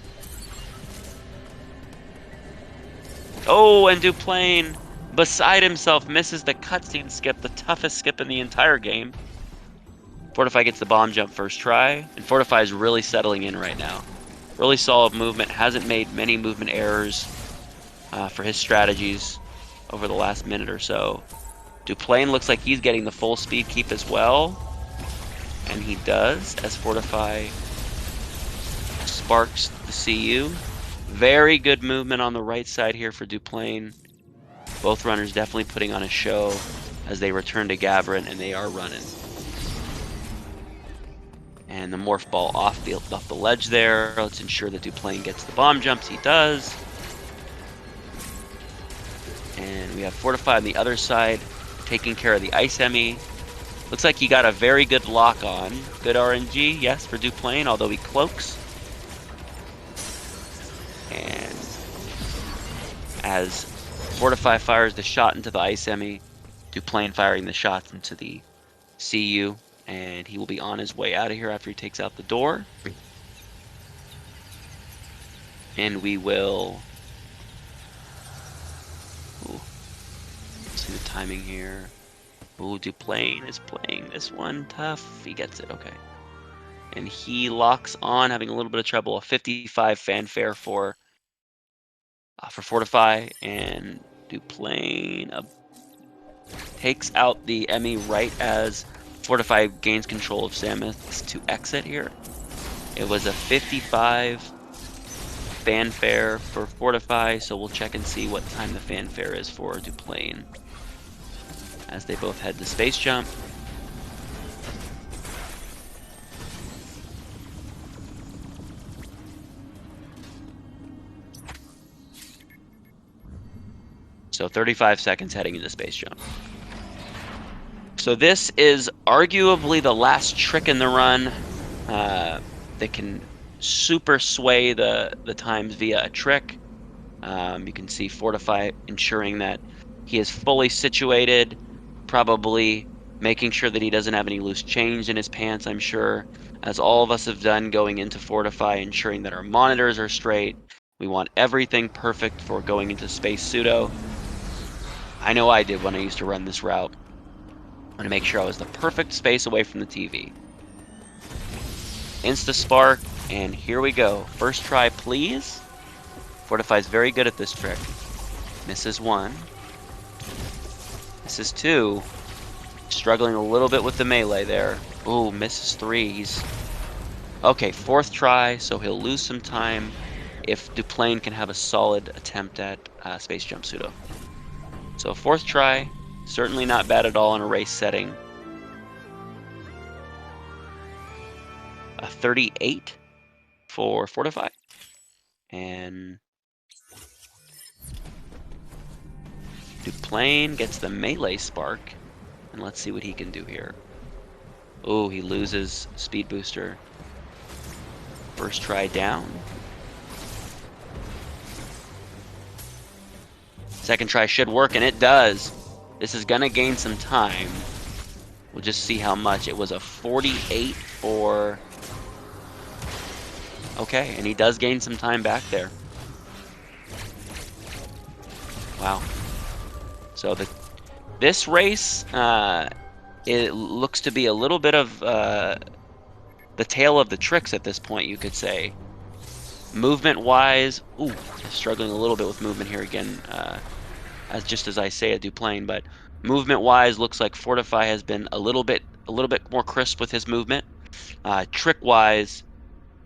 Oh, and Duplaine, beside himself, misses the cutscene skip, the toughest skip in the entire game. Fortify gets the bomb jump first try. And Fortify is really settling in right now. Really solid movement. Hasn't made many movement errors for his strategies over the last minute or so. Duplaine looks like he's getting the full speed keep as well. And he does, as Fortify sparks the CU. Very good movement on the right side here for Duplaine. Both runners definitely putting on a show as they return to Gavron, and they are running. And the morph ball off the ledge there. Let's ensure that Duplaine gets the bomb jumps. He does. And we have Fortify on the other side, taking care of the ice Emmy. Looks like he got a very good lock on. Good RNG, yes, for Duplaine, although he cloaks. And as Fortify fires the shot into the ice Emmy, Duplaine firing the shots into the CU, and he will be on his way out of here after he takes out the door. And we will... Ooh. See the timing here. Ooh, Duplaine is playing this one tough. He gets it, okay. And he locks on, having a little bit of trouble. A 55 fanfare for Fortify, and Duplaine takes out the Emmy right as Fortify gains control of Samus to exit here. It was a 55 fanfare for Fortify, so we'll check and see what time the fanfare is for Duplaine as they both head to space jump. So 35 seconds heading into space jump. So this is arguably the last trick in the run that can super sway the times via a trick. You can see Fortify ensuring that he is fully situated, probably making sure that he doesn't have any loose change in his pants, I'm sure, as all of us have done going into Fortify, ensuring that our monitors are straight. We want everything perfect for going into space pseudo. I know I did when I used to run this route. I want to make sure I was the perfect space away from the TV. Insta spark, and here we go. First try, please. Fortify's very good at this trick. Misses one. Misses two. Struggling a little bit with the melee there. Ooh, misses three. He's... Okay, fourth try, so he'll lose some time if Duplaine can have a solid attempt at space jump pseudo. So fourth try, certainly not bad at all in a race setting. a 38 for Fortify. And Duplaine gets the melee spark. And let's see what he can do here. Oh, he loses speed booster. First try down. Second try should work, and it does. This is gonna gain some time. We'll just see how much. It was a 48 for... Okay, and he does gain some time back there. Wow. So this race, it looks to be a little bit of the tale of the tricks at this point, you could say. Movement-wise, ooh, struggling a little bit with movement here again, as I say at Duplaine, but movement-wise, looks like Fortify has been a little bit more crisp with his movement. Trick-wise,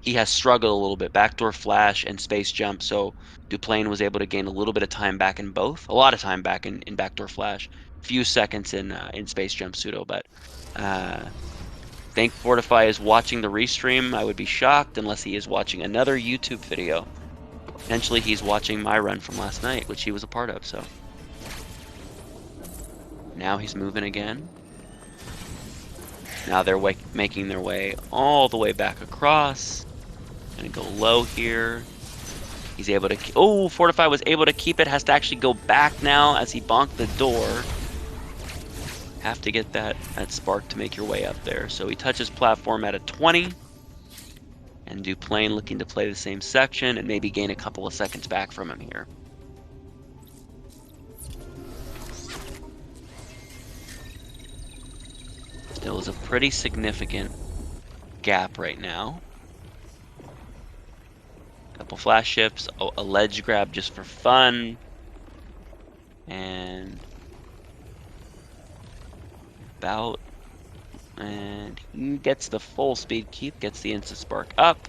he has struggled a little bit, backdoor flash and space jump, so Duplaine was able to gain a little bit of time back in both, a lot of time back in backdoor flash, few seconds in space jump pseudo, but think Fortify is watching the restream. I would be shocked unless he is watching another YouTube video. Potentially he's watching my run from last night, which he was a part of, so. Now he's moving again. Now they're making their way all the way back across. Gonna go low here. He's able to... Oh, Fortify was able to keep it. Has to actually go back now as he bonked the door. Have to get that spark to make your way up there. So he touches platform at a 20. And Duplaine looking to play the same section and maybe gain a couple of seconds back from him here. Still is a pretty significant gap right now. Couple flash ships, a ledge grab just for fun. And he gets the full speed keep, gets the insta spark up,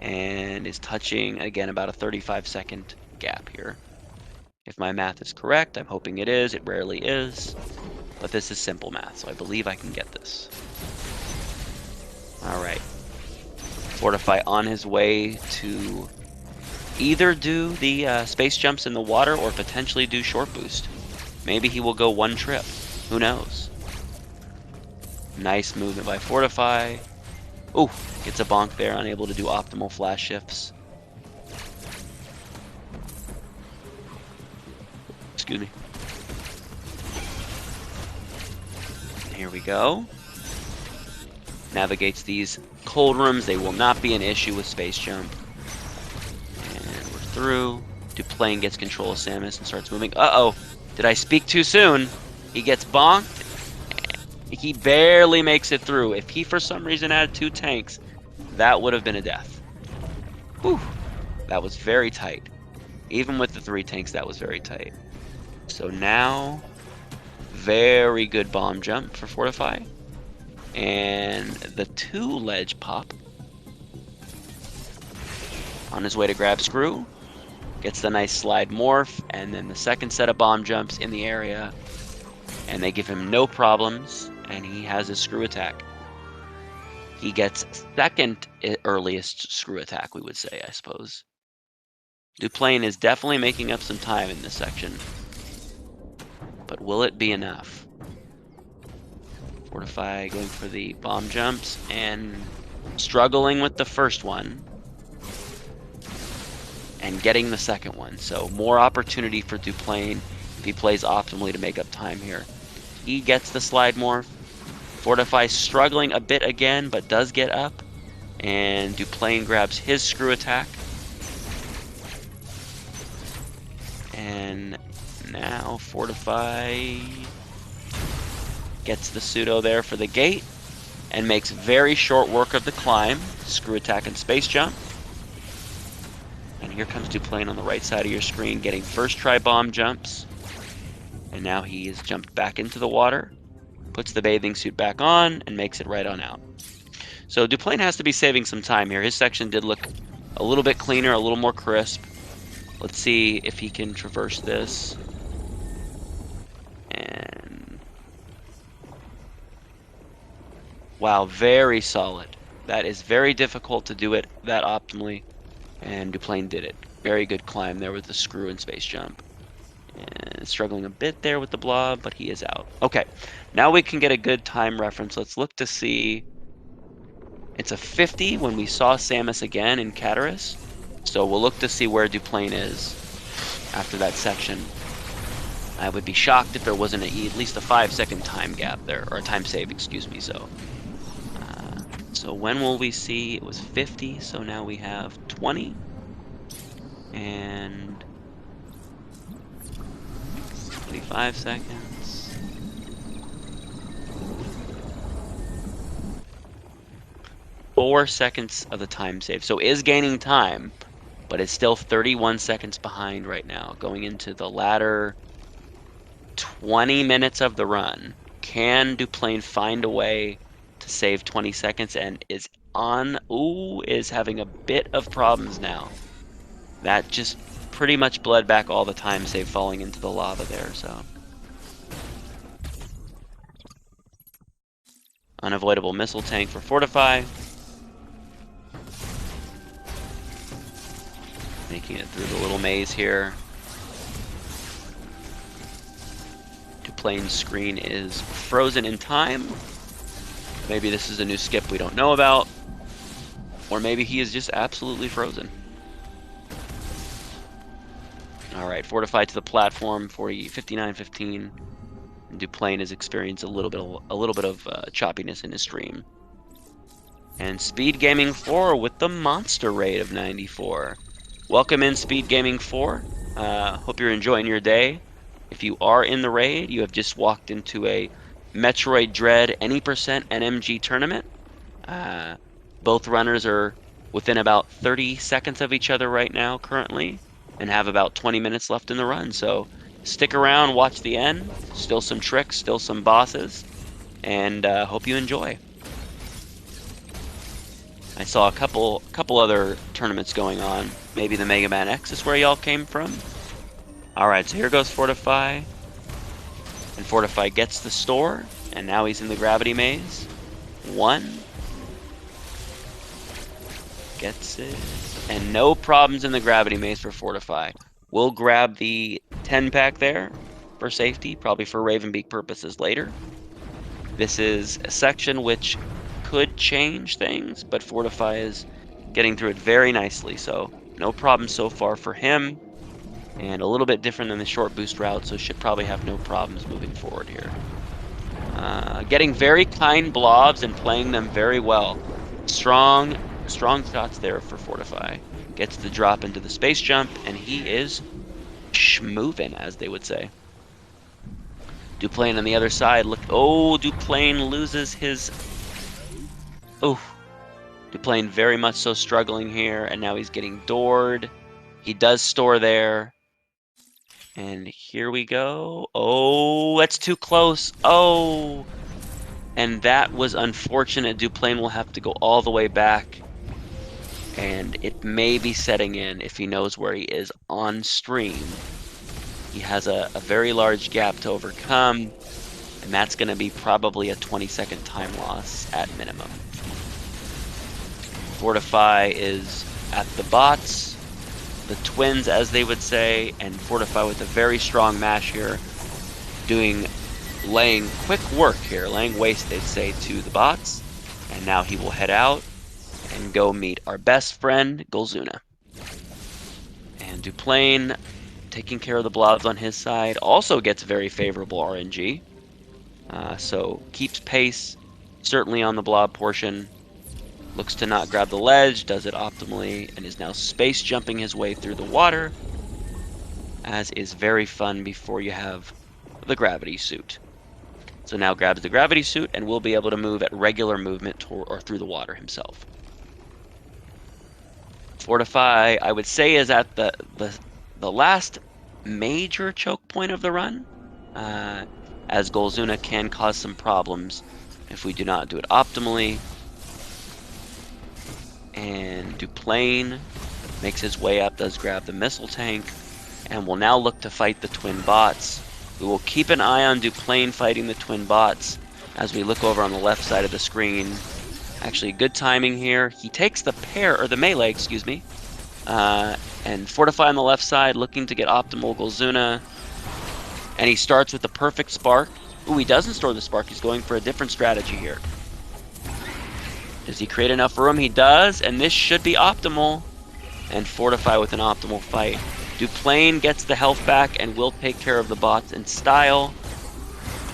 and is touching again about a 35-second gap here. If my math is correct, I'm hoping it is. It rarely is, but this is simple math, so I believe I can get this. All right, Fortify on his way to either do the space jumps in the water or potentially do short boost. Maybe he will go one trip. Who knows? Nice movement by Fortify. Ooh, gets a bonk there, unable to do optimal flash shifts. Excuse me. Here we go. Navigates these cold rooms. They will not be an issue with space jump. And we're through. Duplaine gets control of Samus and starts moving. Uh-oh. Did I speak too soon? He gets bonked. He barely makes it through. If he, for some reason, had 2 tanks, that would have been a death. Whew. That was very tight. Even with the 3 tanks, that was very tight. So now, very good bomb jump for Fortify. And the 2 ledge pop. On his way to grab Screw. Gets the nice slide morph. And then the second set of bomb jumps in the area. And they give him no problems. And he has his Screw attack. He gets second earliest Screw attack, we would say, I suppose. Duplaine is definitely making up some time in this section. But will it be enough? Fortify going for the bomb jumps and struggling with the first one. And getting the second one. So more opportunity for Duplaine if he plays optimally to make up time here. He gets the slide morph. Fortify struggling a bit again, but does get up. And Duplaine grabs his Screw attack. And now Fortify gets the pseudo there for the gate. And makes very short work of the climb. Screw attack and space jump. And here comes Duplaine on the right side of your screen, getting first try bomb jumps. And now he has jumped back into the water. Puts the bathing suit back on and makes it right on out. So Duplaine has to be saving some time here. His section did look a little bit cleaner, a little more crisp. Let's see if he can traverse this. And wow, very solid. That is very difficult to do it that optimally, and Duplaine did it. Very good climb there with the screw and space jump. And struggling a bit there with the blob, but he is out. Okay, now we can get a good time reference. Let's look to see. It's a 50 when we saw Samus again in Cataris. So we'll look to see where Duplaine is after that section. I would be shocked if there wasn't at least a 5-second time gap there, or a time save, excuse me. So when will we see? It was 50, so now we have 20. And 25 seconds. 4 seconds of the time save. So is gaining time, but it's still 31 seconds behind right now, going into the latter 20 minutes of the run. Can Duplaine find a way to save 20 seconds and is having a bit of problems now. That just pretty much bled back all the time save falling into the lava there, so. Unavoidable missile tank for Fortify. Making it through the little maze here. Duplaine's screen is frozen in time. Maybe this is a new skip we don't know about. Or maybe he is just absolutely frozen. Alright, Fortify to the platform, 59-15. Duplaine has experienced a little bit of choppiness in his stream. And SpeedGaming 4 with the monster rate of 94. Welcome in, SpeedGaming 4. Hope you're enjoying your day. If you are in the raid, you have just walked into a Metroid Dread any % NMG tournament. Both runners are within about 30 seconds of each other right now currently, and have about 20 minutes left in the run. So stick around, watch the end. Still some tricks, still some bosses, and hope you enjoy. I saw a couple other tournaments going on. Maybe the Mega Man X is where y'all came from. Alright, so here goes Fortify. And Fortify gets the store, and now he's in the gravity maze. 1. Gets it. And no problems in the gravity maze for Fortify. We'll grab the 10-pack there for safety, probably for Ravenbeak purposes later. This is a section which could change things, but Fortify is getting through it very nicely, so no problem so far for him. And a little bit different than the short boost route, so should probably have no problems moving forward here. Getting very kind blobs and playing them very well. Strong shots there for Fortify. Gets the drop into the space jump, and he is schmovin', as they would say. Duplaine on the other side. Look, oh, Duplaine loses his. Oh, Duplaine very much so struggling here, and now he's getting doored. He does store there. And here we go. Oh, that's too close. Oh, and that was unfortunate. Duplaine will have to go all the way back. And it may be setting in if he knows where he is on stream. He has a very large gap to overcome. And that's going to be probably a 20-second time loss at minimum. Fortify is at the bots. The twins, as they would say, and Fortify with a very strong mash here, laying quick work here, laying waste, they'd say, to the bots. And now he will head out and go meet our best friend, Golzuna. And Duplaine, taking care of the blobs on his side, also gets very favorable RNG. So keeps pace, certainly on the blob portion. Looks to not grab the ledge, does it optimally, and is now space jumping his way through the water, as is very fun before you have the gravity suit. So now grabs the gravity suit and will be able to move at regular movement or through the water himself. Fortify, I would say, is at the last major choke point of the run, as Golzuna can cause some problems if we do not do it optimally. And Duplaine makes his way up, does grab the missile tank, and will now look to fight the twin bots. We will keep an eye on Duplaine fighting the twin bots as we look over on the left side of the screen Actually, good timing here. He takes the pair, or the melee, excuse me. And Fortify on the left side, looking to get optimal Golzuna. And he starts with the perfect spark. Ooh, he doesn't store the spark. He's going for a different strategy here. Does he create enough room? He does, and this should be optimal. And Fortify with an optimal fight. Duplaine gets the health back and will take care of the bots in style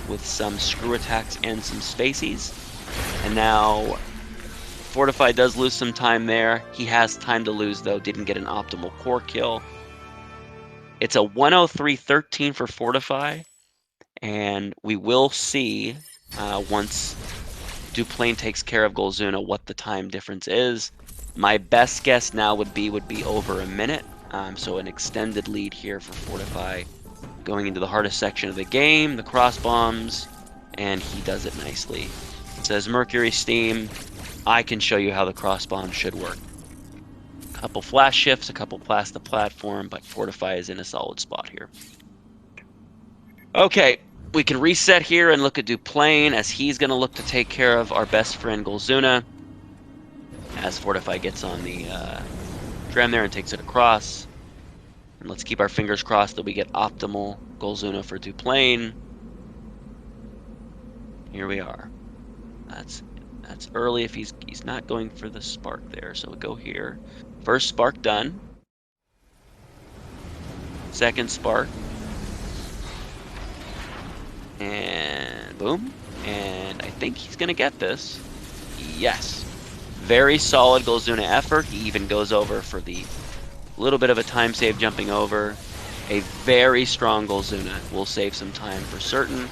with some screw attacks and some spacies. And now Fortify does lose some time there. He has time to lose, though. Didn't get an optimal core kill. It's a 103-13 for Fortify. And we will see once Duplaine takes care of Golzuna what the time difference is. My best guess now would be over a minute. So an extended lead here for Fortify. Going into the hardest section of the game, the cross bombs, and he does it nicely. It says Mercury Steam. I can show you how the cross bomb should work. A couple flash shifts, a couple blast the platform, but Fortify is in a solid spot here. Okay, we can reset here and look at Duplaine as he's going to look to take care of our best friend Golzuna. As Fortify gets on the Dram there and takes it across. And let's keep our fingers crossed that we get optimal Golzuna for Duplaine. Here we are. That's early if he's not going for the spark there, so we go here. First spark done. Second spark. And boom. And I think he's gonna get this. Yes. Very solid Golzuna effort. He even goes over for the little bit of a time save jumping over. A very strong Golzuna will save some time for certain.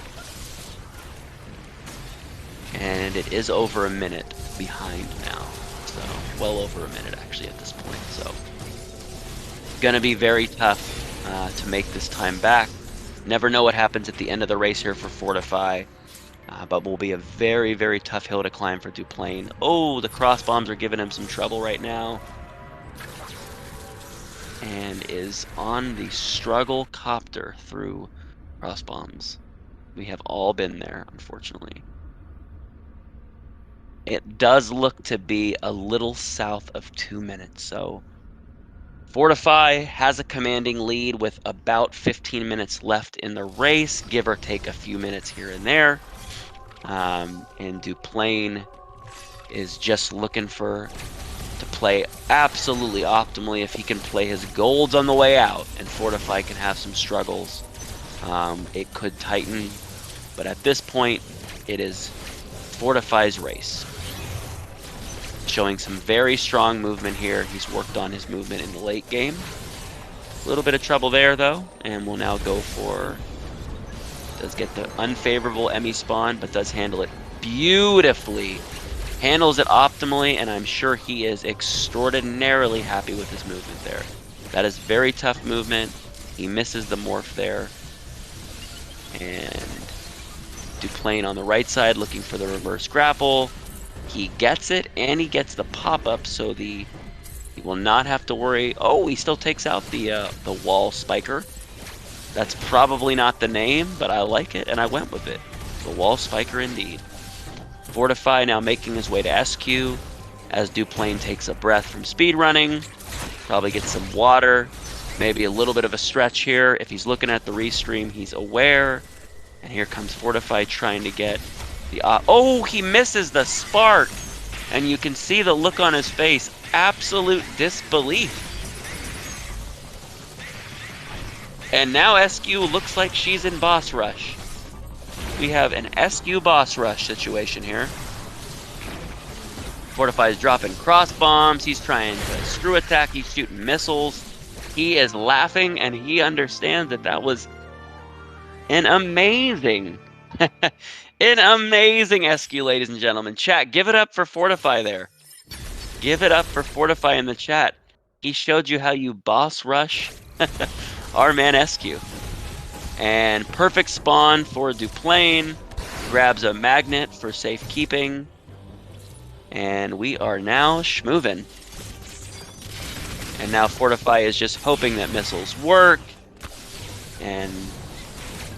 And it is over a minute behind now. So, well over a minute actually at this point. So, gonna be very tough to make this time back. Never know what happens at the end of the race here for Fortify. But will be a very, very tough hill to climb for Duplaine. Oh, the cross bombs are giving him some trouble right now. And is on the struggle copter through cross bombs. We have all been there, unfortunately. It does look to be a little south of 2 minutes, so Fortify has a commanding lead with about 15 minutes left in the race, give or take a few minutes here and there. And Duplaine is just looking to play absolutely optimally. If he can play his golds on the way out and Fortify can have some struggles, it could tighten. But at this point, it is Fortify's race. Showing some very strong movement here. He's worked on his movement in the late game. A little bit of trouble there, though, and we'll now go for... Does get the unfavorable Emmy spawn, but does handle it beautifully. Handles it optimally, and I'm sure he is extraordinarily happy with his movement there. That is very tough movement. He misses the morph there. And Duplaine on the right side looking for the reverse grapple. He gets it, and he gets the pop-up, so he will not have to worry. Oh, he still takes out the wall spiker. That's probably not the name, but I like it, and I went with it. The wall spiker indeed. Fortify now making his way to SQ as Duplaine takes a breath from speedrunning. Probably gets some water. Maybe a little bit of a stretch here. If he's looking at the restream, he's aware. And here comes Fortify trying to get the... oh, he misses the spark! And you can see the look on his face. Absolute disbelief. And now SQ looks like she's in boss rush. We have an SQ boss rush situation here. Fortify is dropping cross bombs. He's trying to screw attack. He's shooting missiles. He is laughing, and he understands that that was an amazing, an amazing SQ, ladies and gentlemen. Chat, give it up for Fortify there. Give it up for Fortify in the chat. He showed you how you boss rush our man SQ. And perfect spawn for Duplaine. Grabs a magnet for safekeeping. And we are now schmovin'. And now Fortify is just hoping that missiles work. And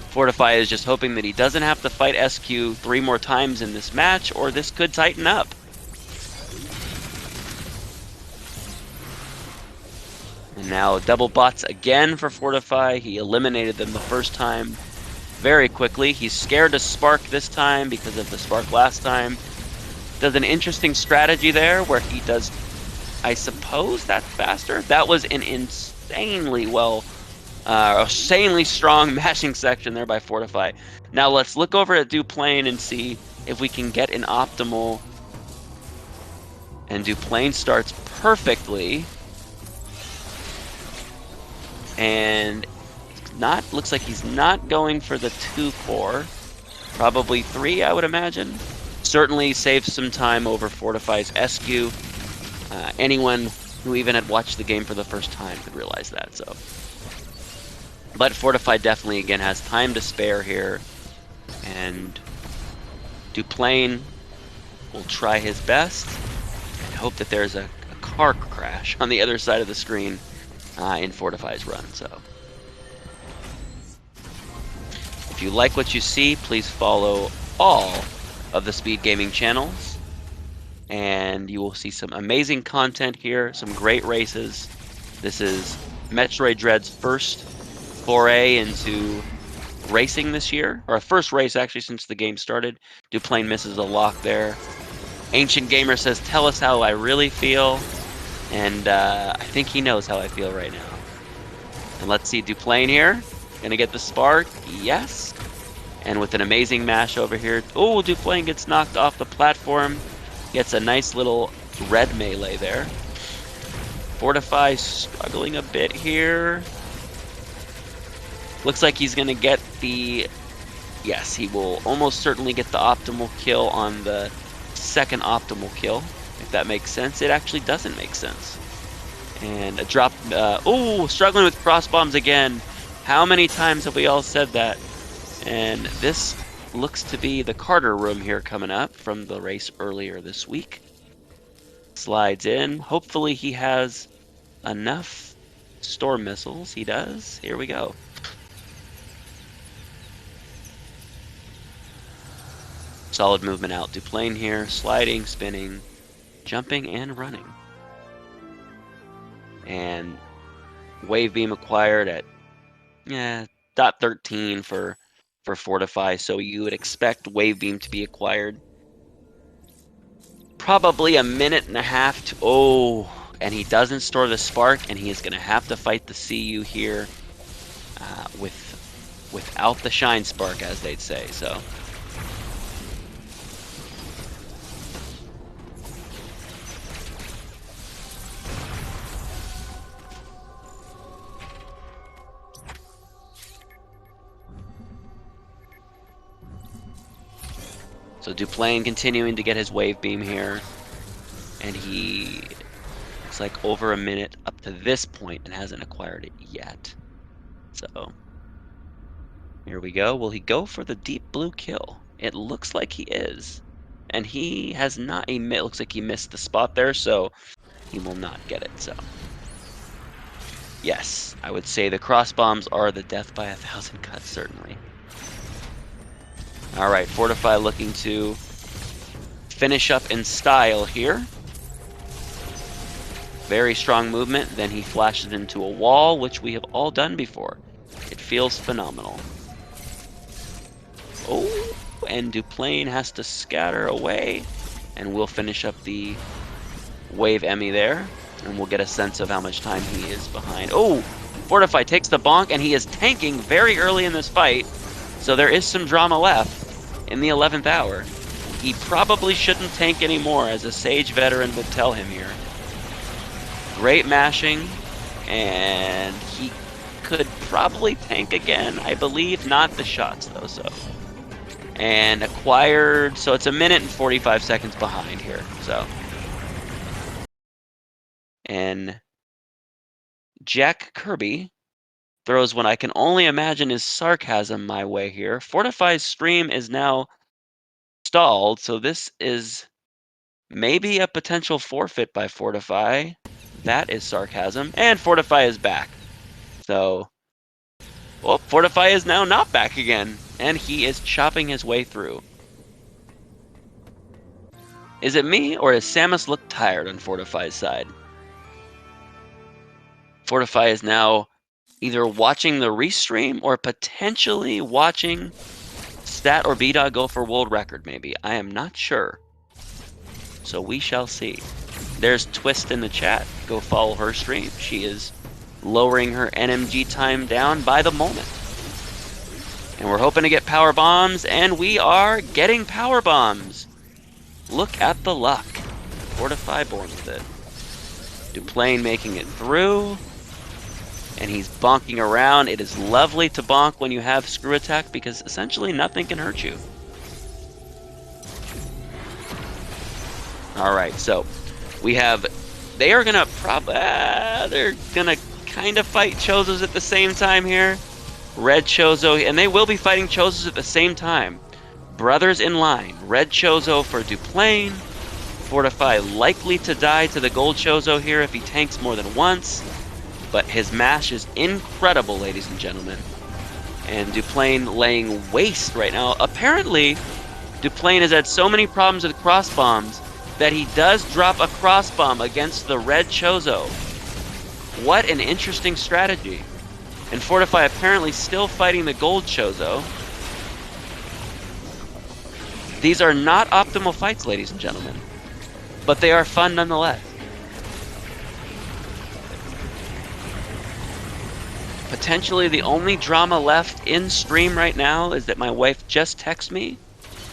Fortify is just hoping that he doesn't have to fight SQ 3 more times in this match, or this could tighten up. Now double bots again for Fortify. He eliminated them the first time very quickly. He's scared to spark this time because of the spark last time. Does an interesting strategy there where he does, I suppose that's faster. That was an insanely strong mashing section there by Fortify. Now let's look over at Duplaine and see if we can get an optimal. And Duplaine starts perfectly. And looks like he's not going for the 2 core. Probably 3, I would imagine. Certainly saves some time over Fortify's SQ. Anyone who even had watched the game for the first time could realize that. So, but Fortify definitely again has time to spare here, and Duplaine will try his best and hope that there's a car crash on the other side of the screen in Fortify's run. So, if you like what you see, please follow all of the SpeedGaming channels, and you will see some amazing content here, some great races. This is Metroid Dread's first foray into racing this year, or first race actually since the game started. Duplaine misses a lock there. Ancient Gamer says, "Tell us how I really feel," and I think he knows how I feel right now. And let's see Duplaine here. Gonna get the spark, yes. And with an amazing mash over here. Oh, Duplaine gets knocked off the platform. Gets a nice little red melee there. Fortify struggling a bit here. Looks like he's gonna get the... Yes, he will almost certainly get the optimal kill on the second optimal kill, if that makes sense. It actually doesn't make sense. And a drop... oh, struggling with cross bombs again. How many times have we all said that? And this looks to be the Carter room here coming up from the race earlier this week. Slides in. Hopefully he has enough storm missiles. He does. Here we go. Solid movement out. Duplaine here. Sliding, spinning, jumping, and running. And wave beam acquired at .13 for Fortify, so you would expect wave beam to be acquired probably a minute and a half to... Oh, and he doesn't store the spark, and he is going to have to fight the CU here without the shine spark, as they'd say. So Duplaine continuing to get his wave beam here, and he looks like over a minute up to this point and hasn't acquired it yet. So here we go. Will he go for the deep blue kill? It looks like he is, and he has not. It looks like he missed the spot there, so he will not get it. So yes, I would say the cross bombs are the death by 1,000 cuts, certainly. All right, Fortify looking to finish up in style here. Very strong movement. Then he flashes into a wall, which we have all done before. It feels phenomenal. Oh, and Duplaine has to scatter away. And we'll finish up the wave Emmy there. And we'll get a sense of how much time he is behind. Oh, Fortify takes the bonk, and he is tanking very early in this fight. So there is some drama left in the 11th hour. He probably shouldn't tank anymore, as a Sage veteran would tell him here. Great mashing, and he could probably tank again. I believe not the shots, though, so. And acquired, so it's a minute and 45 seconds behind here, so. And Jack Kirby throws what I can only imagine is sarcasm my way here. Fortify's stream is now stalled, so this is maybe a potential forfeit by Fortify. That is sarcasm. And Fortify is back. So, well, Fortify is now not back again, and he is chopping his way through. Is it me, or does Samus look tired on Fortify's side? Fortify is now either watching the restream or potentially watching Stat or B-Dog go for world record, maybe. I am not sure. So we shall see. There's Twist in the chat. Go follow her stream. She is lowering her NMG time down by the moment. And we're hoping to get power bombs, and we are getting power bombs. Look at the luck. Fortify born with it. Duplaine making it through. And he's bonking around. It is lovely to bonk when you have screw attack because essentially nothing can hurt you. All right, so we have. They are gonna they're gonna kind of fight Chozos at the same time here. Red Chozo, and they will be fighting Chozos at the same time. Brothers in line. Red Chozo for Duplaine. Fortify likely to die to the gold Chozo here if he tanks more than once. But his mash is incredible, ladies and gentlemen. And Duplaine laying waste right now. Apparently, Duplaine has had so many problems with cross bombs that he does drop a cross bomb against the red Chozo. What an interesting strategy. And Fortify apparently still fighting the gold Chozo. These are not optimal fights, ladies and gentlemen. But they are fun nonetheless. Potentially the only drama left in stream right now is that my wife just texted me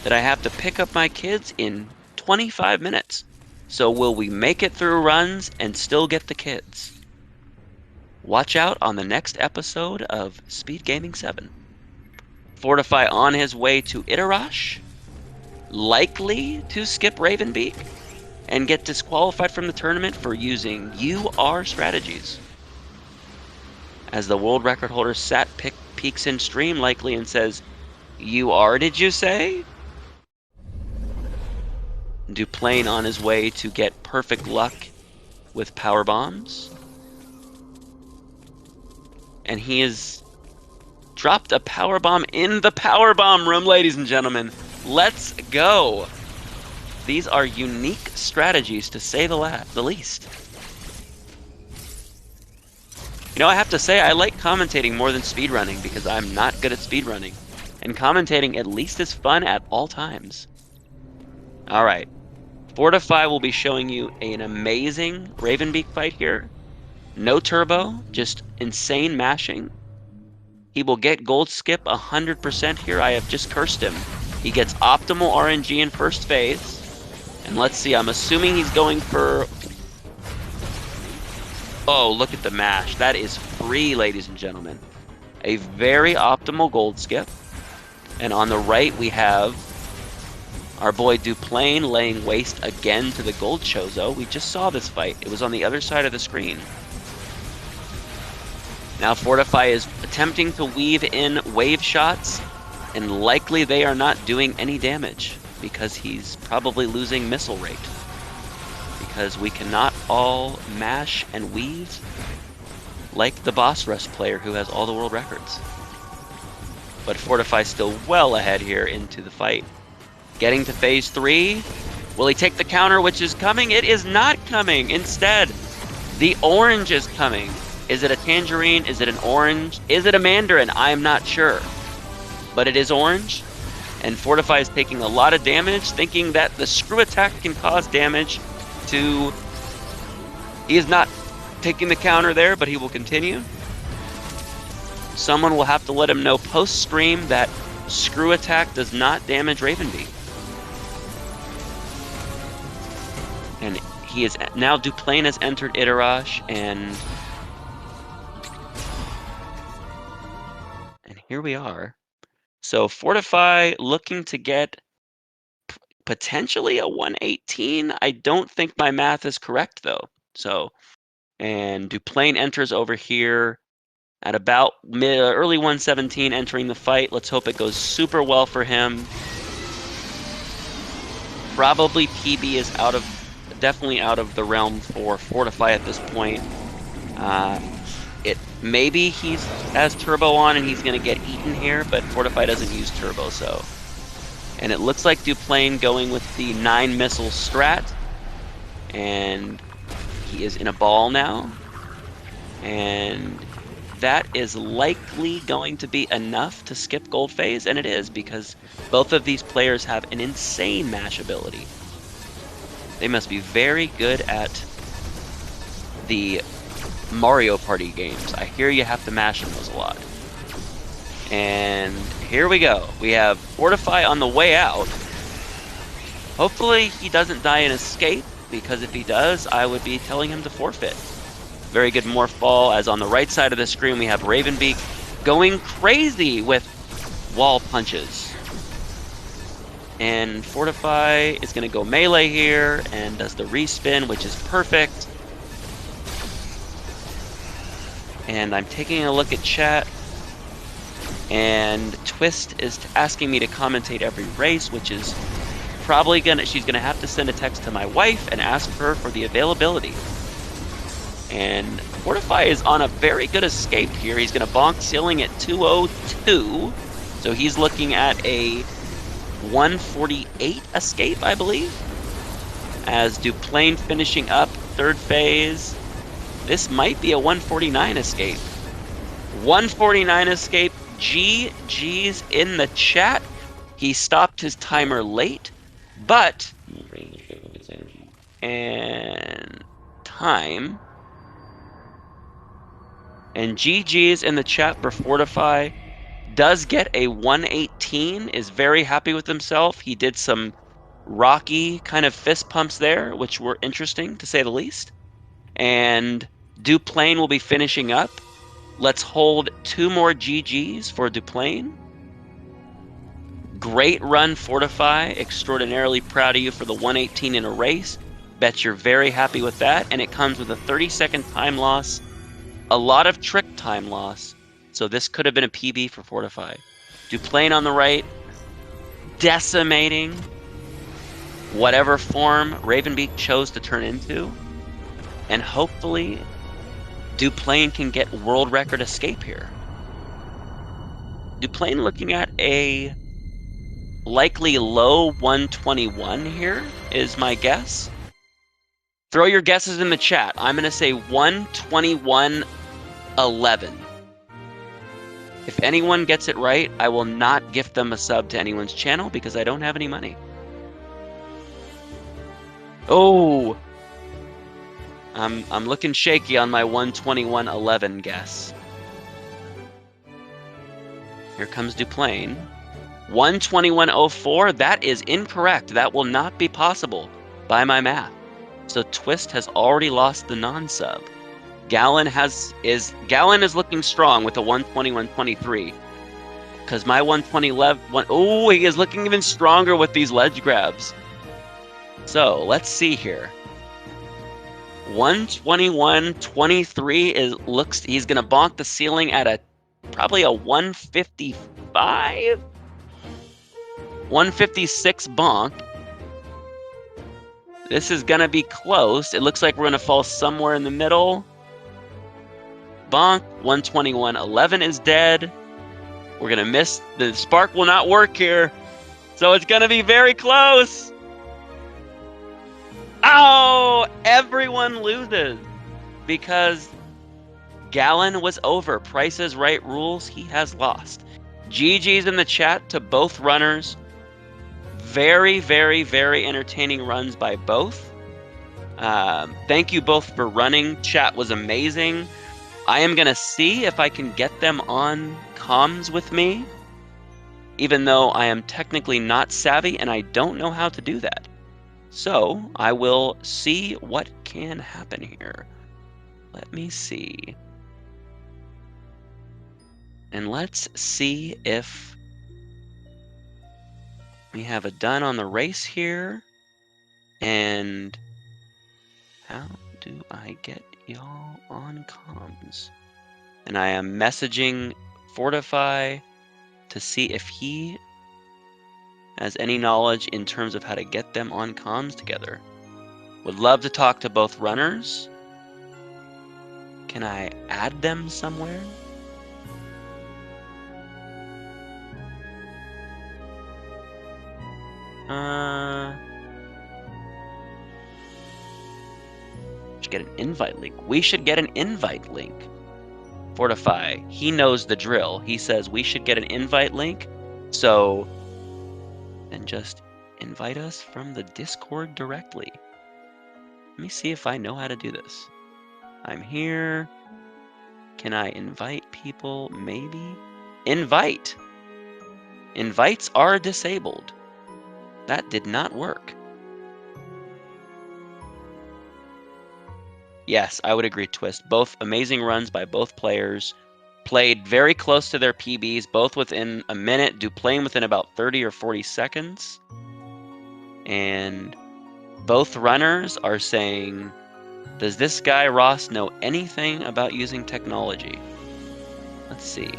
that I have to pick up my kids in 25 minutes. So will we make it through runs and still get the kids? Watch out on the next episode of SpeedGaming 7. Fortify on his way to Itarash, likely to skip Ravenbeak and get disqualified from the tournament for using UR strategies. As the world record holder Sat peeks in stream likely and says, "UR, did you say?" Duplaine on his way to get perfect luck with power bombs. And he has dropped a power bomb in the power bomb room, ladies and gentlemen. Let's go. These are unique strategies, to say the least. You know, I have to say, I like commentating more than speedrunning because I'm not good at speedrunning. And commentating at least is fun at all times. Alright. Fortify will be showing you an amazing Ravenbeak fight here. No turbo, just insane mashing. He will get gold skip 100% here. I have just cursed him. He gets optimal RNG in first phase. And let's see, I'm assuming he's going for... Oh, look at the mash. That is free, ladies and gentlemen. A very optimal gold skip. And on the right, we have our boy Duplaine laying waste again to the gold Chozo. We just saw this fight. It was on the other side of the screen. Now Fortify is attempting to weave in wave shots, and likely they are not doing any damage because he's probably losing missile rate. Because we cannot all mash and weave like the Boss Rush player who has all the world records. But Fortify still well ahead here into the fight. Getting to phase 3. Will he take the counter, which is coming? It is not coming. Instead, the orange is coming. Is it a tangerine? Is it an orange? Is it a mandarin? I am not sure. But it is orange. And Fortify is taking a lot of damage, thinking that the screw attack can cause damage to... He is not taking the counter there, but he will continue. Someone will have to let him know post-stream that screw attack does not damage Ravenbeak. And he is now... Duplaine has entered Itarash, and here we are. So Fortify looking to get potentially a 118. I don't think my math is correct though. So, and Duplaine enters over here at about early 117 entering the fight. Let's hope it goes super well for him. Probably PB is definitely out of the realm for Fortify at this point. Maybe he has turbo on and he's going to get eaten here, but Fortify doesn't use turbo, so. And it looks like Duplaine going with the 9 missile strat. And he is in a ball now. And that is likely going to be enough to skip gold phase, and it is, because both of these players have an insane mash ability. They must be very good at the Mario Party games. I hear you have to mash in those a lot. And here we go. We have Fortify on the way out. Hopefully he doesn't die in escape, because if he does, I would be telling him to forfeit. Very good morph ball, as on the right side of the screen we have Ravenbeak going crazy with wall punches. And Fortify is going to go melee here and does the respin, which is perfect. And I'm taking a look at chat, and Twist is asking me to commentate every race, which is probably she's gonna have to send a text to my wife and ask her for the availability. And Fortify is on a very good escape here. He's gonna bonk ceiling at 202, so he's looking at a 148 escape, I believe. As Duplaine finishing up third phase. This might be a 149 escape. 149 escape. GG's in the chat. He stopped his timer late, but and time. And GG's in the chat for Fortify. Does get a 118, is very happy with himself. He did some rocky kind of fist pumps there, which were interesting to say the least. And Duplaine will be finishing up. Let's hold 2 more GG's for Duplaine. Great run, Fortify. Extraordinarily proud of you for the 118 in a race. Bet you're very happy with that. And it comes with a 30-second time loss. A lot of trick time loss. So this could have been a PB for Fortify. Duplaine on the right. Decimating whatever form Ravenbeak chose to turn into. And hopefully Duplaine can get world record escape here. Duplaine looking at a likely low 121 here is my guess. Throw your guesses in the chat. I'm going to say 121.11. If anyone gets it right, I will not gift them a sub to anyone's channel because I don't have any money. Oh, I'm looking shaky on my 121.11 guess. Here comes Duplaine. 121.04, that is incorrect. That will not be possible by my math. So Twist has already lost the non-sub. Gallon is looking strong with a 121.23. Because my 120.11, oh, he is looking even stronger with these ledge grabs. So let's see here. 121.23 he's gonna bonk the ceiling at probably a 155, 156 bonk. This is gonna be close. It looks like we're gonna fall somewhere in the middle. Bonk. 121.11 is dead. We're gonna miss. The spark will not work here, so it's gonna be very close. Oh, everyone loses because Gallon was over. Price is Right rules. He has lost. GG's in the chat to both runners. Very, very, very entertaining runs by both. Thank you both for running. Chat was amazing. I am going to see if I can get them on comms with me, even though I am technically not savvy and I don't know how to do that. So I will see what can happen here. Let me see. And let's see if we have a done on the race here. And how do I get y'all on comms? And I am messaging Fortify to see if he has any knowledge in terms of how to get them on comms together. Would love to talk to both runners. Can I add them somewhere? get an invite link. We should get an invite link. Fortify, he knows the drill. He says we should get an invite link. So then just invite us from the Discord directly. Let me see if I know how to do this. I'm here. Can I invite people? Maybe. Invite. Invites are disabled. That did not work. Yes, I would agree, Twist. Both amazing runs by both players. Played very close to their PBs, both within a minute. Duplaine within about 30 or 40 seconds. And both runners are saying, does this guy Ross know anything about using technology? Let's see.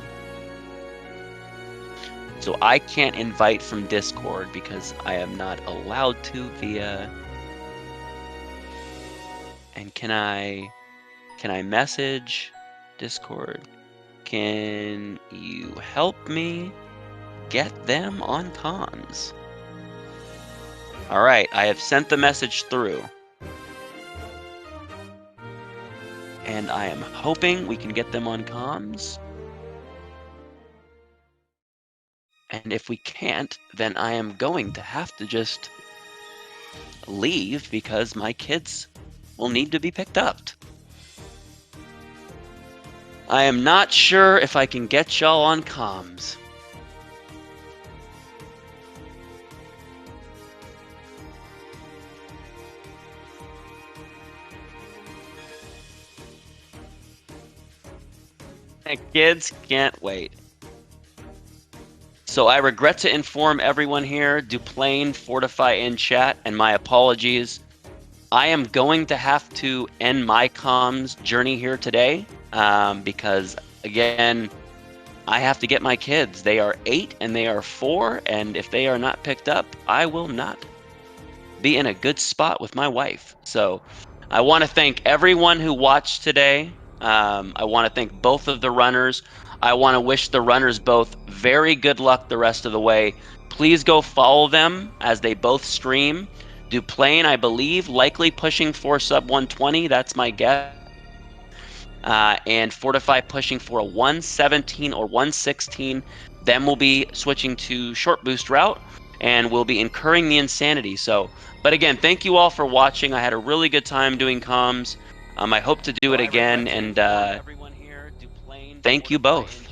So I can't invite from Discord because I am not allowed to via... And can I message Discord? Can you help me get them on comms? All right, I have sent the message through. And I am hoping we can get them on comms. And if we can't, then I am going to have to just leave because my kids will need to be picked up. I am not sure if I can get y'all on comms. And kids can't wait. So I regret to inform everyone here, Duplaine, Fortify in chat, and my apologies. I am going to have to end my comms journey here today because, again, I have to get my kids. They are 8 and they are 4, and if they are not picked up, I will not be in a good spot with my wife. So I want to thank everyone who watched today. I want to thank both of the runners. I want to wish the runners both very good luck the rest of the way. Please go follow them as they both stream. Duplaine, I believe, likely pushing for sub 120. That's my guess. And Fortify pushing for a 117 or 116. Then we'll be switching to short boost route, and we'll be incurring the insanity. So, but again, thank you all for watching. I had a really good time doing comms. I hope to do it again, and thank you both.